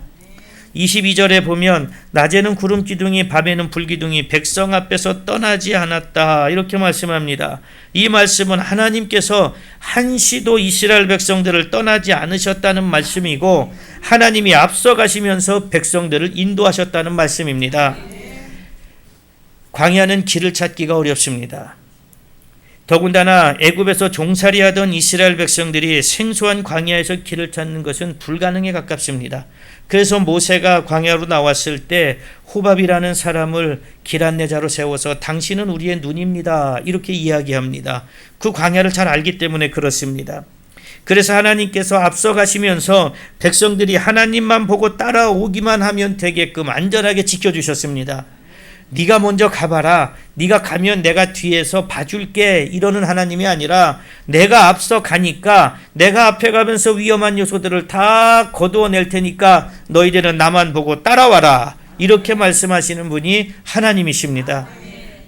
22절에 보면 낮에는 구름 기둥이 밤에는 불기둥이 백성 앞에서 떠나지 않았다, 이렇게 말씀합니다. 이 말씀은 하나님께서 한시도 이스라엘 백성들을 떠나지 않으셨다는 말씀이고 하나님이 앞서가시면서 백성들을 인도하셨다는 말씀입니다. 광야는 길을 찾기가 어렵습니다. 더군다나 애굽에서 종살이하던 이스라엘 백성들이 생소한 광야에서 길을 찾는 것은 불가능에 가깝습니다. 그래서 모세가 광야로 나왔을 때 호밥이라는 사람을 길 안내자로 세워서 당신은 우리의 눈입니다, 이렇게 이야기합니다. 그 광야를 잘 알기 때문에 그렇습니다. 그래서 하나님께서 앞서가시면서 백성들이 하나님만 보고 따라오기만 하면 되게끔 안전하게 지켜주셨습니다. 네가 먼저 가봐라, 네가 가면 내가 뒤에서 봐줄게, 이러는 하나님이 아니라 내가 앞서 가니까 내가 앞에 가면서 위험한 요소들을 다 거두어낼 테니까 너희들은 나만 보고 따라와라, 이렇게 말씀하시는 분이 하나님이십니다.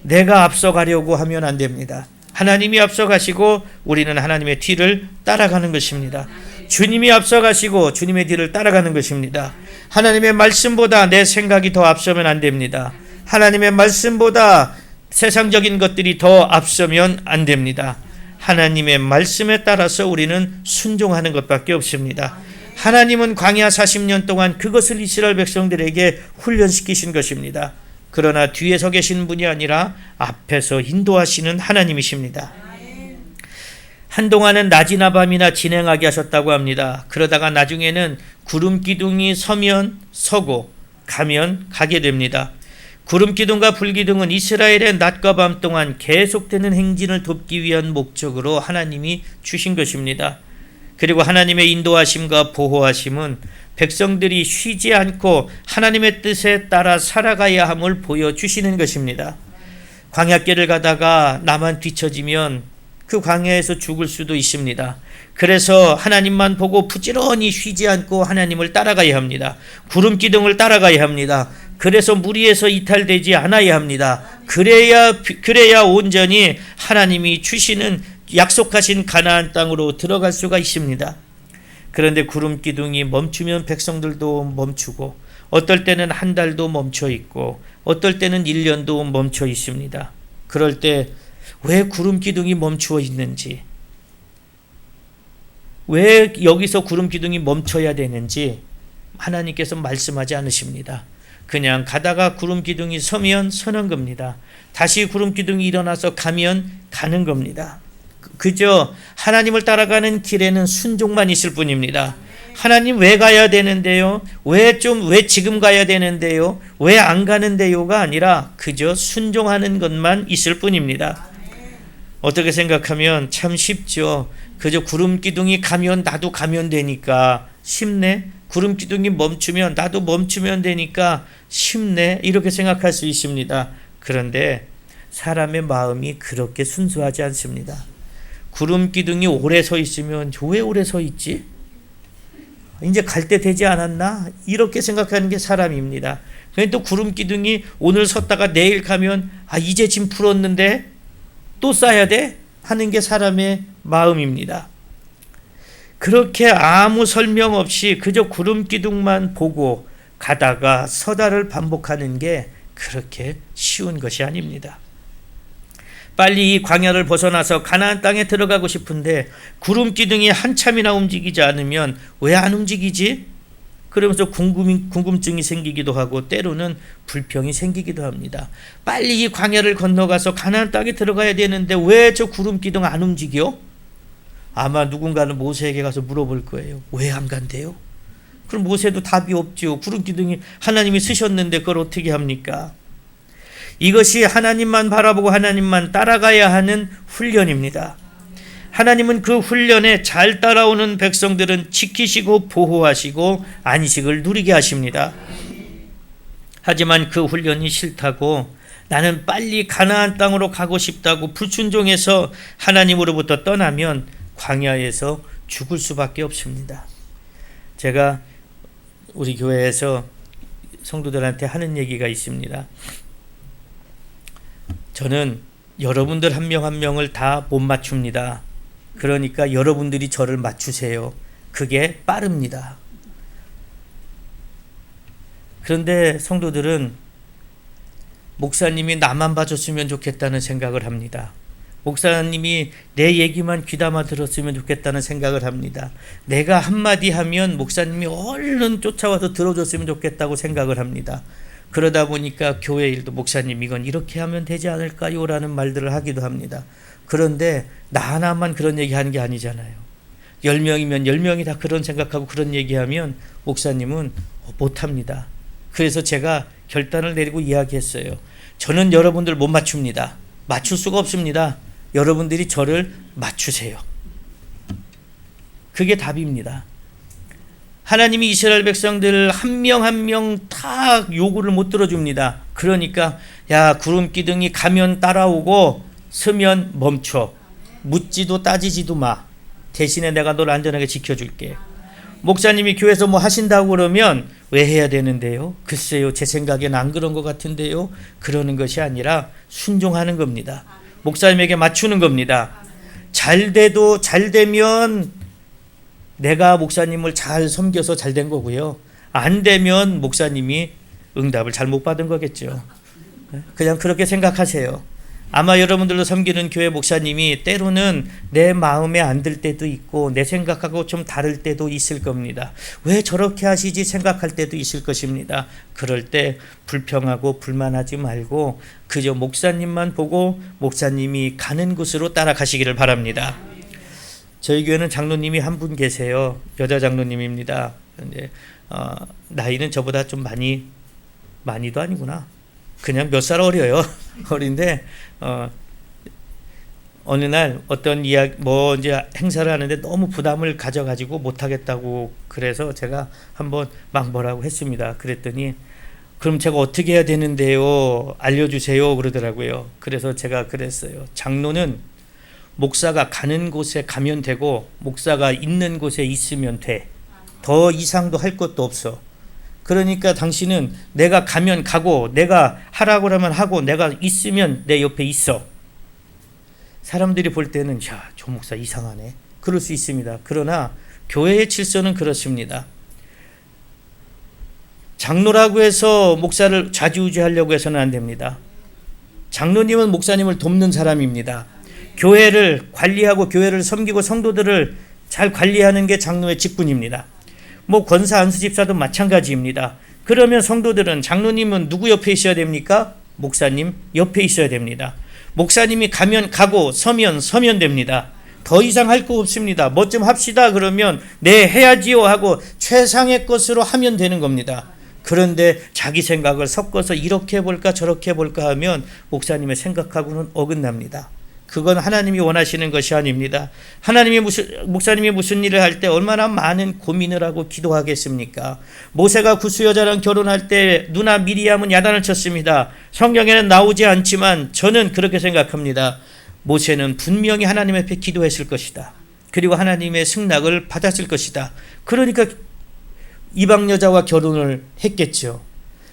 내가 앞서 가려고 하면 안 됩니다. 하나님이 앞서 가시고 우리는 하나님의 뒤를 따라가는 것입니다. 주님이 앞서 가시고 주님의 뒤를 따라가는 것입니다. 하나님의 말씀보다 내 생각이 더 앞서면 안 됩니다. 하나님의 말씀보다 세상적인 것들이 더 앞서면 안 됩니다. 하나님의 말씀에 따라서 우리는 순종하는 것밖에 없습니다. 하나님은 광야 40년 동안 그것을 이스라엘 백성들에게 훈련시키신 것입니다. 그러나 뒤에 서 계신 분이 아니라 앞에서 인도하시는 하나님이십니다. 한동안은 낮이나 밤이나 진행하게 하셨다고 합니다. 그러다가 나중에는 구름 기둥이 서면 서고 가면 가게 됩니다. 구름 기둥과 불 기둥은 이스라엘의 낮과 밤 동안 계속되는 행진을 돕기 위한 목적으로 하나님이 주신 것입니다. 그리고 하나님의 인도하심과 보호하심은 백성들이 쉬지 않고 하나님의 뜻에 따라 살아가야 함을 보여주시는 것입니다. 광야길을 가다가 나만 뒤처지면 그 광야에서 죽을 수도 있습니다. 그래서 하나님만 보고 부지런히 쉬지 않고 하나님을 따라가야 합니다. 구름 기둥을 따라가야 합니다. 그래서 무리에서 이탈되지 않아야 합니다. 그래야 온전히 하나님이 주시는 약속하신 가나안 땅으로 들어갈 수가 있습니다. 그런데 구름 기둥이 멈추면 백성들도 멈추고 어떨 때는 한 달도 멈춰 있고 어떨 때는 1년도 멈춰 있습니다. 그럴 때 왜 구름 기둥이 멈추어 있는지, 왜 여기서 구름 기둥이 멈춰야 되는지 하나님께서 말씀하지 않으십니다. 그냥 가다가 구름 기둥이 서면 서는 겁니다. 다시 구름 기둥이 일어나서 가면 가는 겁니다. 그저 하나님을 따라가는 길에는 순종만 있을 뿐입니다. 하나님 왜 가야 되는데요? 왜 지금 가야 되는데요? 왜 안 가는데요가 아니라 그저 순종하는 것만 있을 뿐입니다. 어떻게 생각하면 참 쉽죠. 그저 구름 기둥이 가면 나도 가면 되니까 쉽네. 구름 기둥이 멈추면 나도 멈추면 되니까 쉽네. 이렇게 생각할 수 있습니다. 그런데 사람의 마음이 그렇게 순수하지 않습니다. 구름 기둥이 오래 서 있으면 왜 오래 서 있지? 이제 갈 때 되지 않았나? 이렇게 생각하는 게 사람입니다. 그런데 또 구름 기둥이 오늘 섰다가 내일 가면 이제 짐 풀었는데 또 싸야 돼? 하는 게 사람의 마음입니다. 그렇게 아무 설명 없이 그저 구름 기둥만 보고 가다가 서다를 반복하는 게 그렇게 쉬운 것이 아닙니다. 빨리 이 광야를 벗어나서 가나안 땅에 들어가고 싶은데 구름 기둥이 한참이나 움직이지 않으면 왜 안 움직이지? 그러면서 궁금증이 생기기도 하고 때로는 불평이 생기기도 합니다. 빨리 이 광야를 건너가서 가나안 땅에 들어가야 되는데 왜 저 구름 기둥 안 움직여? 아마 누군가는 모세에게 가서 물어볼 거예요. 왜 안 간대요? 그럼 모세도 답이 없죠. 구름 기둥이 하나님이 쓰셨는데 그걸 어떻게 합니까? 이것이 하나님만 바라보고 하나님만 따라가야 하는 훈련입니다. 하나님은 그 훈련에 잘 따라오는 백성들은 지키시고 보호하시고 안식을 누리게 하십니다. 하지만 그 훈련이 싫다고 나는 빨리 가나안 땅으로 가고 싶다고 불순종해서 하나님으로부터 떠나면 광야에서 죽을 수밖에 없습니다. 제가 우리 교회에서 성도들한테 하는 얘기가 있습니다. 저는 여러분들 한 명 한 명을 다 못 맞춥니다. 그러니까 여러분들이 저를 맞추세요. 그게 빠릅니다. 그런데 성도들은 목사님이 나만 봐줬으면 좋겠다는 생각을 합니다. 목사님이 내 얘기만 귀담아 들었으면 좋겠다는 생각을 합니다. 내가 한마디 하면 목사님이 얼른 쫓아와서 들어줬으면 좋겠다고 생각을 합니다. 그러다 보니까 교회 일도 목사님 이건 이렇게 하면 되지 않을까요? 라는 말들을 하기도 합니다. 그런데 나 하나만 그런 얘기하는 게 아니잖아요. 10명이면 10명이 다 그런 생각하고 그런 얘기하면 목사님은 못합니다. 그래서 제가 결단을 내리고 이야기했어요. 저는 여러분들 못 맞춥니다. 맞출 수가 없습니다. 여러분들이 저를 맞추세요. 그게 답입니다. 하나님이 이스라엘 백성들 한 명 한 명 다 요구를 못 들어줍니다. 그러니까 야 구름 기둥이 가면 따라오고 서면 멈춰. 묻지도 따지지도 마. 대신에 내가 널 안전하게 지켜줄게. 목사님이 교회에서 뭐 하신다고 그러면 왜 해야 되는데요? 글쎄요 제 생각엔 안 그런 것 같은데요. 그러는 것이 아니라 순종하는 겁니다. 목사님에게 맞추는 겁니다. 잘 되면 내가 목사님을 잘 섬겨서 잘 된 거고요. 안 되면 목사님이 응답을 잘못 받은 거겠죠. 그냥 그렇게 생각하세요. 아마 여러분들도 섬기는 교회 목사님이 때로는 내 마음에 안 들 때도 있고 내 생각하고 좀 다를 때도 있을 겁니다. 왜 저렇게 하시지 생각할 때도 있을 것입니다. 그럴 때 불평하고 불만하지 말고 그저 목사님만 보고 목사님이 가는 곳으로 따라가시기를 바랍니다. 저희 교회는 장로님이 한 분 계세요. 여자 장로님입니다. 근데 나이는 저보다 좀 많이도 아니구나. 그냥 몇 살 어려요. 어린데 어느 날 어떤 이야기 이제 행사를 하는데 너무 부담을 가져가지고 못 하겠다고 그래서 제가 한번 막 뭐라고 했습니다. 그랬더니 그럼 제가 어떻게 해야 되는데요? 알려주세요. 그러더라고요. 그래서 제가 그랬어요. 장로는 목사가 가는 곳에 가면 되고 목사가 있는 곳에 있으면 돼. 더 이상도 할 것도 없어. 그러니까 당신은 내가 가면 가고 내가 하라고 하면 하고 내가 있으면 내 옆에 있어. 사람들이 볼 때는 야, 저 목사 이상하네. 그럴 수 있습니다. 그러나 교회의 질서는 그렇습니다. 장로라고 해서 목사를 좌지우지하려고 해서는 안 됩니다. 장로님은 목사님을 돕는 사람입니다. 교회를 관리하고 교회를 섬기고 성도들을 잘 관리하는 게 장로의 직분입니다. 권사 안수집사도 마찬가지입니다. 그러면 성도들은 장로님은 누구 옆에 있어야 됩니까? 목사님 옆에 있어야 됩니다. 목사님이 가면 가고 서면 됩니다. 더 이상 할 거 없습니다. 뭐 좀 합시다 그러면 네 해야지요 하고 최상의 것으로 하면 되는 겁니다. 그런데 자기 생각을 섞어서 이렇게 해볼까 저렇게 해볼까 하면 목사님의 생각하고는 어긋납니다. 그건 하나님이 원하시는 것이 아닙니다. 목사님이 무슨 일을 할 때 얼마나 많은 고민을 하고 기도하겠습니까? 모세가 구스 여자랑 결혼할 때 누나 미리암은 야단을 쳤습니다. 성경에는 나오지 않지만 저는 그렇게 생각합니다. 모세는 분명히 하나님 앞에 기도했을 것이다. 그리고 하나님의 승낙을 받았을 것이다. 그러니까 이방 여자와 결혼을 했겠죠.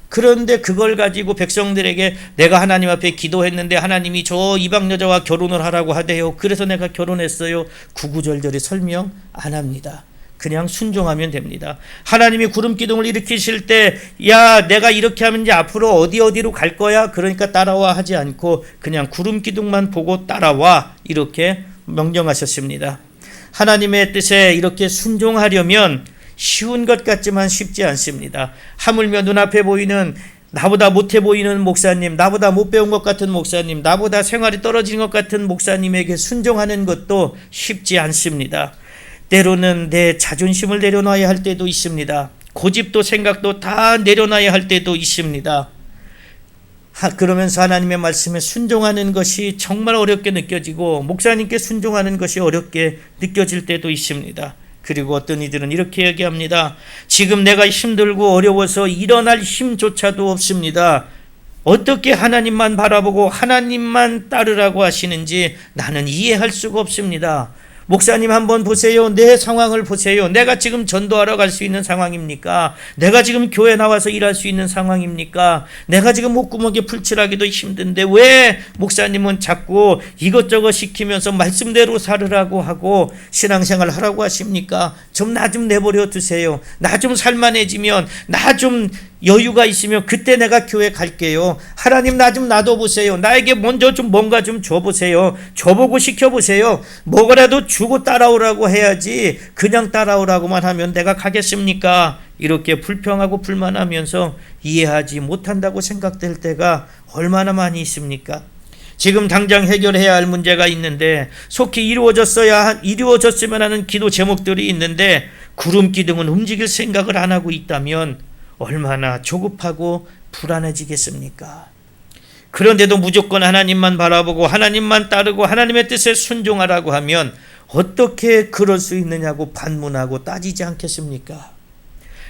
그런데 그걸 가지고 백성들에게 내가 하나님 앞에 기도했는데 하나님이 저 이방 여자와 결혼을 하라고 하대요. 그래서 내가 결혼했어요. 구구절절히 설명 안 합니다. 그냥 순종하면 됩니다. 하나님이 구름 기둥을 일으키실 때 야 내가 이렇게 하면 이제 앞으로 어디로 갈 거야 그러니까 따라와 하지 않고 그냥 구름 기둥만 보고 따라와 이렇게 명령하셨습니다. 하나님의 뜻에 이렇게 순종하려면 쉬운 것 같지만 쉽지 않습니다. 하물며 눈앞에 보이는 나보다 못해 보이는 목사님, 나보다 못 배운 것 같은 목사님, 나보다 생활이 떨어진 것 같은 목사님에게 순종하는 것도 쉽지 않습니다. 때로는 내 자존심을 내려놔야 할 때도 있습니다. 고집도 생각도 다 내려놔야 할 때도 있습니다. 그러면서 하나님의 말씀에 순종하는 것이 정말 어렵게 느껴지고 목사님께 순종하는 것이 어렵게 느껴질 때도 있습니다. 그리고 어떤 이들은 이렇게 얘기합니다. 지금 내가 힘들고 어려워서 일어날 힘조차도 없습니다. 어떻게 하나님만 바라보고 하나님만 따르라고 하시는지 나는 이해할 수가 없습니다. 목사님 한번 보세요. 내 상황을 보세요. 내가 지금 전도하러 갈 수 있는 상황입니까? 내가 지금 교회 나와서 일할 수 있는 상황입니까? 내가 지금 목구멍에 풀칠하기도 힘든데 왜 목사님은 자꾸 이것저것 시키면서 말씀대로 살으라고 하고 신앙생활 하라고 하십니까? 좀 나 좀 내버려 두세요. 나 좀 살만해지면 나 좀 여유가 있으면 그때 내가 교회 갈게요. 하나님 나 좀 놔둬보세요. 나에게 먼저 좀 뭔가 좀 줘보세요. 줘보고 시켜보세요. 뭐라도 주고 따라오라고 해야지 그냥 따라오라고만 하면 내가 가겠습니까? 이렇게 불평하고 불만하면서 이해하지 못한다고 생각될 때가 얼마나 많이 있습니까? 지금 당장 해결해야 할 문제가 있는데 속히 이루어졌으면 하는 기도 제목들이 있는데 구름 기둥은 움직일 생각을 안 하고 있다면 얼마나 조급하고 불안해지겠습니까? 그런데도 무조건 하나님만 바라보고 하나님만 따르고 하나님의 뜻에 순종하라고 하면 어떻게 그럴 수 있느냐고 반문하고 따지지 않겠습니까?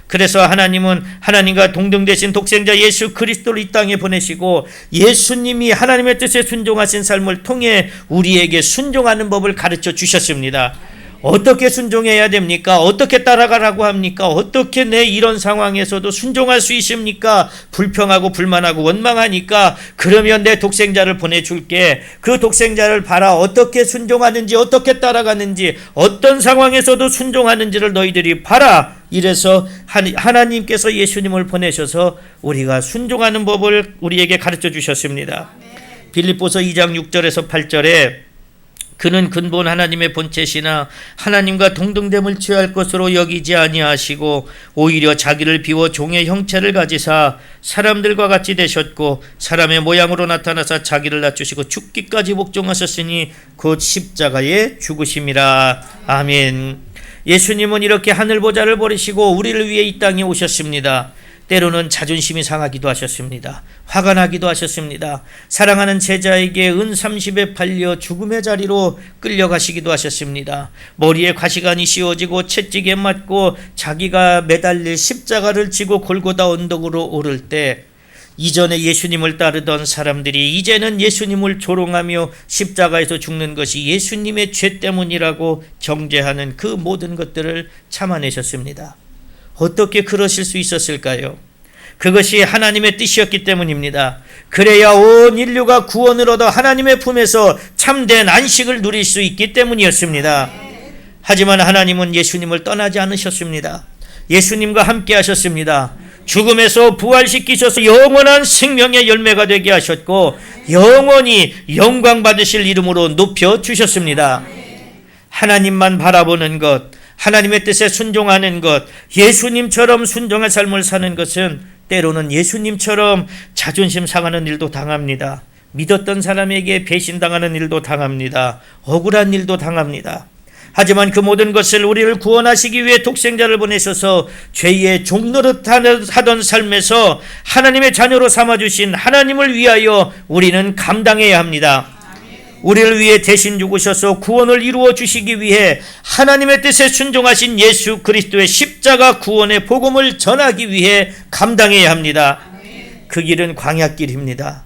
그래서 하나님은 하나님과 동등되신 독생자 예수 그리스도를 이 땅에 보내시고 예수님이 하나님의 뜻에 순종하신 삶을 통해 우리에게 순종하는 법을 가르쳐 주셨습니다. 어떻게 순종해야 됩니까? 어떻게 따라가라고 합니까? 어떻게 내 이런 상황에서도 순종할 수 있습니까? 불평하고 불만하고 원망하니까 그러면 내 독생자를 보내줄게. 그 독생자를 봐라. 어떻게 순종하는지 어떻게 따라가는지 어떤 상황에서도 순종하는지를 너희들이 봐라. 이래서 하나님께서 예수님을 보내셔서 우리가 순종하는 법을 우리에게 가르쳐 주셨습니다. 빌립보서 2장 6절에서 8절에 그는 근본 하나님의 본체시나 하나님과 동등됨을 취할 것으로 여기지 아니하시고 오히려 자기를 비워 종의 형체를 가지사 사람들과 같이 되셨고 사람의 모양으로 나타나사 자기를 낮추시고 죽기까지 복종하셨으니 곧 십자가에 죽으심이라. 아멘. 예수님은 이렇게 하늘보좌를 버리시고 우리를 위해 이 땅에 오셨습니다. 때로는 자존심이 상하기도 하셨습니다. 화가 나기도 하셨습니다. 사랑하는 제자에게 은 30에 팔려 죽음의 자리로 끌려가시기도 하셨습니다. 머리에 가시관이 씌워지고 채찍에 맞고 자기가 매달릴 십자가를 지고 골고다 언덕으로 오를 때 이전에 예수님을 따르던 사람들이 이제는 예수님을 조롱하며 십자가에서 죽는 것이 예수님의 죄 때문이라고 정죄하는 그 모든 것들을 참아내셨습니다. 어떻게 그러실 수 있었을까요? 그것이 하나님의 뜻이었기 때문입니다. 그래야 온 인류가 구원을 얻어 하나님의 품에서 참된 안식을 누릴 수 있기 때문이었습니다. 하지만 하나님은 예수님을 떠나지 않으셨습니다. 예수님과 함께 하셨습니다. 죽음에서 부활시키셔서 영원한 생명의 열매가 되게 하셨고 영원히 영광 받으실 이름으로 높여주셨습니다. 하나님만 바라보는 것, 하나님의 뜻에 순종하는 것, 예수님처럼 순종의 삶을 사는 것은 때로는 예수님처럼 자존심 상하는 일도 당합니다. 믿었던 사람에게 배신당하는 일도 당합니다. 억울한 일도 당합니다. 하지만 그 모든 것을 우리를 구원하시기 위해 독생자를 보내셔서 죄의 종노릇 하던 삶에서 하나님의 자녀로 삼아주신 하나님을 위하여 우리는 감당해야 합니다. 우리를 위해 대신 죽으셔서 구원을 이루어 주시기 위해 하나님의 뜻에 순종하신 예수 그리스도의 십자가 구원의 복음을 전하기 위해 감당해야 합니다. 그 길은 광야길입니다.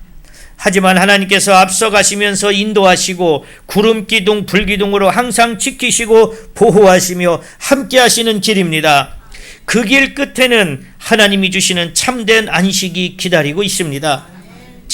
하지만 하나님께서 앞서가시면서 인도하시고 구름기둥 불기둥으로 항상 지키시고 보호하시며 함께 하시는 길입니다. 그 길 끝에는 하나님이 주시는 참된 안식이 기다리고 있습니다.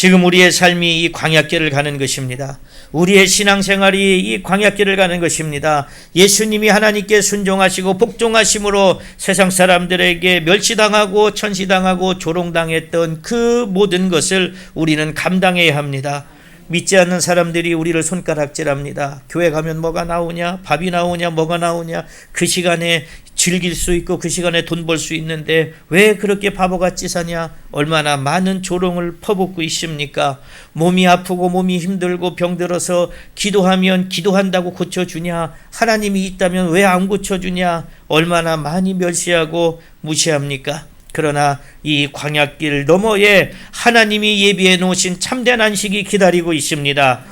지금 우리의 삶이 이 광야길을 가는 것입니다. 우리의 신앙생활이 이 광야길을 가는 것입니다. 예수님이 하나님께 순종하시고 복종하심으로 세상 사람들에게 멸시당하고 천시당하고 조롱당했던 그 모든 것을 우리는 감당해야 합니다. 믿지 않는 사람들이 우리를 손가락질합니다. 교회 가면 뭐가 나오냐, 밥이 나오냐, 뭐가 나오냐, 그 시간에 즐길 수 있고 그 시간에 돈 벌 수 있는데 왜 그렇게 바보같이 사냐, 얼마나 많은 조롱을 퍼붓고 있습니까? 몸이 아프고 몸이 힘들고 병들어서 기도하면 기도한다고 고쳐주냐, 하나님이 있다면 왜 안 고쳐주냐, 얼마나 많이 멸시하고 무시합니까? 그러나 이 광야길 너머에 하나님이 예비해 놓으신 참된 안식이 기다리고 있습니다.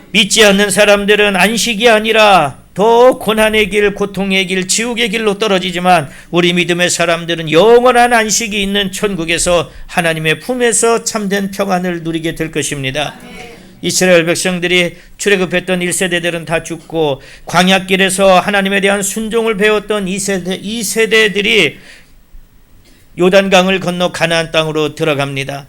믿지 않는 사람들은 안식이 아니라 더 고난의 길, 고통의 길, 지옥의 길로 떨어지지만 우리 믿음의 사람들은 영원한 안식이 있는 천국에서 하나님의 품에서 참된 평안을 누리게 될 것입니다. 이스라엘 백성들이 출애굽했던 1세대들은 다 죽고 광야길에서 하나님에 대한 순종을 배웠던 2세대들이 요단강을 건너 가나안 땅으로 들어갑니다.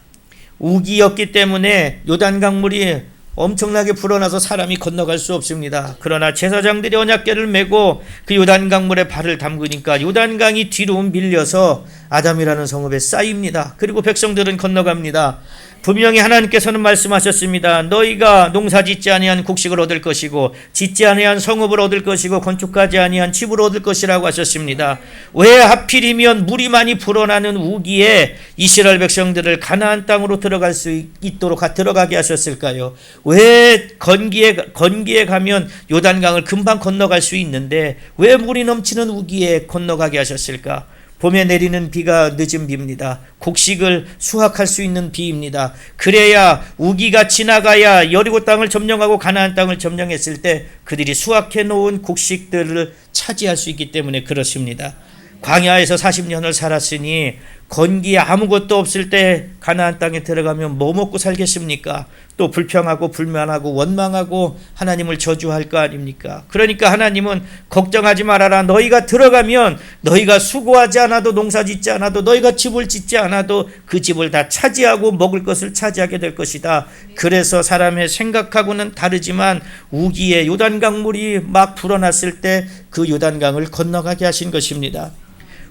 우기였기 때문에 요단강물이 엄청나게 불어나서 사람이 건너갈 수 없습니다. 그러나 제사장들이 언약궤를 메고 그 요단강물에 발을 담그니까 요단강이 뒤로 밀려서 아담이라는 성읍에 쌓입니다. 그리고 백성들은 건너갑니다. 분명히 하나님께서는 말씀하셨습니다. 너희가 농사 짓지 아니한 곡식을 얻을 것이고 짓지 아니한 성읍을 얻을 것이고 건축하지 아니한 집을 얻을 것이라고 하셨습니다. 왜 하필이면 물이 많이 불어나는 우기에 이스라엘 백성들을 가나안 땅으로 들어갈 수 있도록 들어가게 하셨을까요? 왜 건기에 가면 요단강을 금방 건너갈 수 있는데 왜 물이 넘치는 우기에 건너가게 하셨을까? 봄에 내리는 비가 늦은 비입니다. 곡식을 수확할 수 있는 비입니다. 그래야 우기가 지나가야 여리고 땅을 점령하고 가나안 땅을 점령했을 때 그들이 수확해 놓은 곡식들을 차지할 수 있기 때문에 그렇습니다. 광야에서 40년을 살았으니 건기에 아무것도 없을 때 가나안 땅에 들어가면 뭐 먹고 살겠습니까? 또 불평하고 불만하고 원망하고 하나님을 저주할 거 아닙니까? 그러니까 하나님은 걱정하지 말아라. 너희가 들어가면 너희가 수고하지 않아도 농사 짓지 않아도 너희가 집을 짓지 않아도 그 집을 다 차지하고 먹을 것을 차지하게 될 것이다. 그래서 사람의 생각하고는 다르지만 우기에 요단강 물이 막 불어났을 때 그 요단강을 건너가게 하신 것입니다.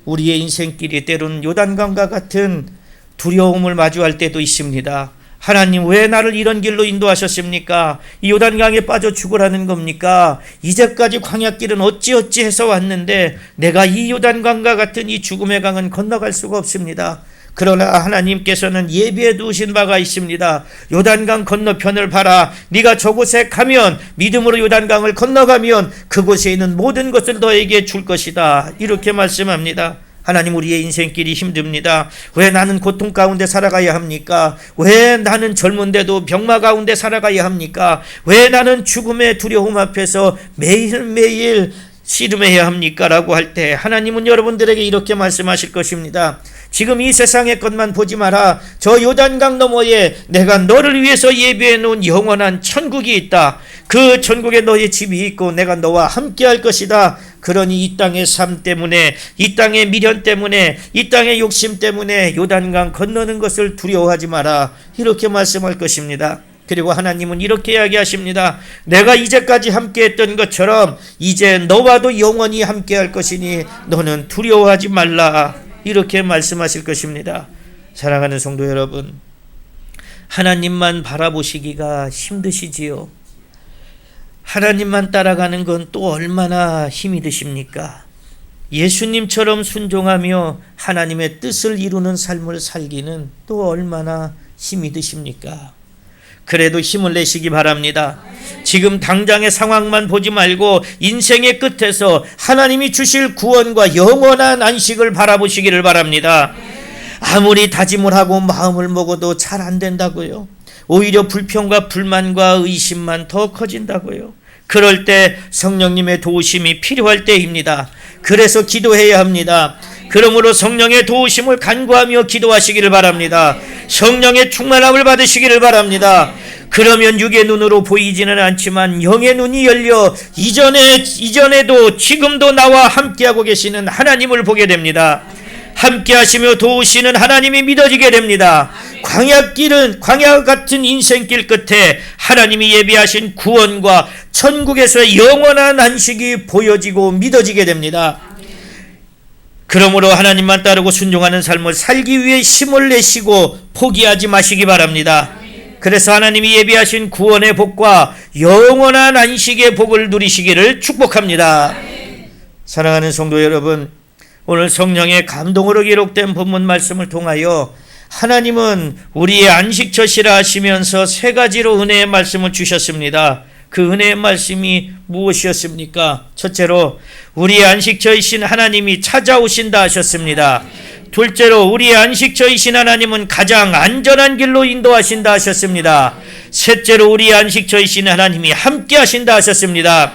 우리의 인생길이 때로는 요단강과 같은 두려움을 마주할 때도 있습니다. 하나님 왜 나를 이런 길로 인도하셨습니까? 이 요단강에 빠져 죽으라는 겁니까? 이제까지 광야길은 어찌어찌 해서 왔는데 내가 이 요단강과 같은 이 죽음의 강은 건너갈 수가 없습니다. 그러나 하나님께서는 예비해 두신 바가 있습니다. 요단강 건너편을 봐라. 네가 저곳에 가면 믿음으로 요단강을 건너가면 그곳에 있는 모든 것을 너에게 줄 것이다. 이렇게 말씀합니다. 하나님 우리의 인생길이 힘듭니다. 왜 나는 고통 가운데 살아가야 합니까? 왜 나는 젊은데도 병마 가운데 살아가야 합니까? 왜 나는 죽음의 두려움 앞에서 매일매일 씨름해야 합니까? 라고 할 때 하나님은 여러분들에게 이렇게 말씀하실 것입니다. 지금 이 세상의 것만 보지 마라. 저 요단강 너머에 내가 너를 위해서 예비해 놓은 영원한 천국이 있다. 그 천국에 너의 집이 있고 내가 너와 함께 할 것이다. 그러니 이 땅의 삶 때문에, 이 땅의 미련 때문에, 이 땅의 욕심 때문에 요단강 건너는 것을 두려워하지 마라. 이렇게 말씀할 것입니다. 그리고 하나님은 이렇게 이야기하십니다. 내가 이제까지 함께했던 것처럼 이제 너와도 영원히 함께할 것이니 너는 두려워하지 말라. 이렇게 말씀하실 것입니다. 사랑하는 성도 여러분, 하나님만 바라보시기가 힘드시지요. 하나님만 따라가는 건 또 얼마나 힘이 드십니까? 예수님처럼 순종하며 하나님의 뜻을 이루는 삶을 살기는 또 얼마나 힘이 드십니까? 그래도 힘을 내시기 바랍니다. 지금 당장의 상황만 보지 말고 인생의 끝에서 하나님이 주실 구원과 영원한 안식을 바라보시기를 바랍니다. 아무리 다짐을 하고 마음을 먹어도 잘 안 된다고요. 오히려 불평과 불만과 의심만 더 커진다고요. 그럴 때 성령님의 도우심이 필요할 때입니다. 그래서 기도해야 합니다. 그러므로 성령의 도우심을 간구하며 기도하시기를 바랍니다. 성령의 충만함을 받으시기를 바랍니다. 그러면 육의 눈으로 보이지는 않지만 영의 눈이 열려 이전에도 지금도 나와 함께하고 계시는 하나님을 보게 됩니다. 함께 하시며 도우시는 하나님이 믿어지게 됩니다. 광야 같은 인생길 끝에 하나님이 예비하신 구원과 천국에서의 영원한 안식이 보여지고 믿어지게 됩니다. 그러므로 하나님만 따르고 순종하는 삶을 살기 위해 힘을 내시고 포기하지 마시기 바랍니다. 그래서 하나님이 예비하신 구원의 복과 영원한 안식의 복을 누리시기를 축복합니다. 사랑하는 성도 여러분, 오늘 성령의 감동으로 기록된 본문 말씀을 통하여 하나님은 우리의 안식처시라 하시면서 세 가지로 은혜의 말씀을 주셨습니다. 그 은혜의 말씀이 무엇이었습니까? 첫째로 우리의 안식처이신 하나님이 찾아오신다 하셨습니다. 둘째로 우리의 안식처이신 하나님은 가장 안전한 길로 인도하신다 하셨습니다. 셋째로 우리의 안식처이신 하나님이 함께 하신다 하셨습니다.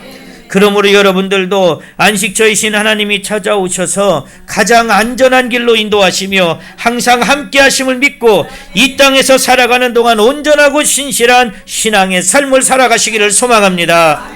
그러므로 여러분들도 안식처이신 하나님이 찾아오셔서 가장 안전한 길로 인도하시며 항상 함께 하심을 믿고 이 땅에서 살아가는 동안 온전하고 신실한 신앙의 삶을 살아가시기를 소망합니다.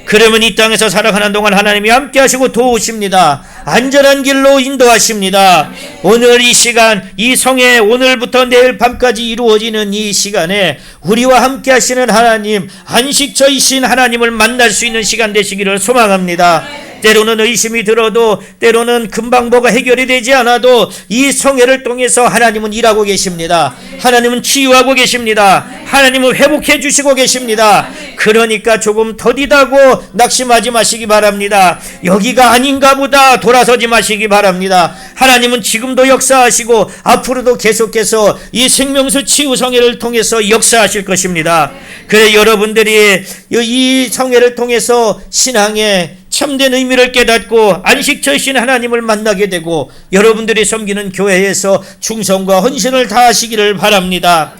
그러면 이 땅에서 살아가는 동안 하나님이 함께 하시고 도우십니다. 안전한 길로 인도하십니다. 오늘 이 시간, 이 성회 오늘부터 내일 밤까지 이루어지는 이 시간에 우리와 함께 하시는 하나님, 안식처이신 하나님을 만날 수 있는 시간 되시기를 소망합니다. 때로는 의심이 들어도, 때로는 금방 뭐가 해결이 되지 않아도 이 성회를 통해서 하나님은 일하고 계십니다. 하나님은 치유하고 계십니다. 하나님은 회복해 주시고 계십니다. 그러니까 조금 더디다고 낙심하지 마시기 바랍니다. 여기가 아닌가 보다 돌아서지 마시기 바랍니다. 하나님은 지금도 역사하시고 앞으로도 계속해서 이 생명수 치유성회를 통해서 역사하실 것입니다. 그래 여러분들이 이 성회를 통해서 신앙의 참된 의미를 깨닫고 안식처이신 하나님을 만나게 되고 여러분들이 섬기는 교회에서 충성과 헌신을 다하시기를 바랍니다.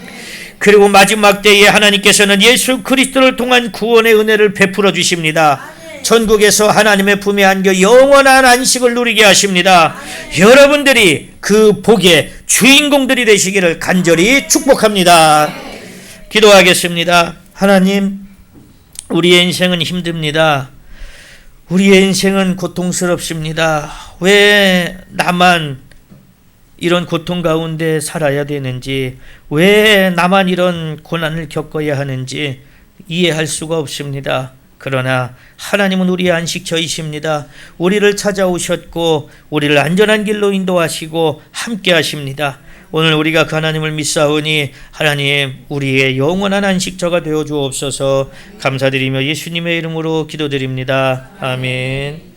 그리고 마지막 때에 하나님께서는 예수 그리스도를 통한 구원의 은혜를 베풀어 주십니다. 천국에서 하나님의 품에 안겨 영원한 안식을 누리게 하십니다. 여러분들이 그 복의 주인공들이 되시기를 간절히 축복합니다. 기도하겠습니다. 하나님, 우리의 인생은 힘듭니다. 우리의 인생은 고통스럽습니다. 왜 나만 이런 고통 가운데 살아야 되는지, 왜 나만 이런 고난을 겪어야 하는지 이해할 수가 없습니다. 그러나 하나님은 우리의 안식처이십니다. 우리를 찾아오셨고 우리를 안전한 길로 인도하시고 함께 하십니다. 오늘 우리가 그 하나님을 믿사오니 하나님 우리의 영원한 안식처가 되어 주옵소서. 감사드리며 예수님의 이름으로 기도드립니다. 아멘.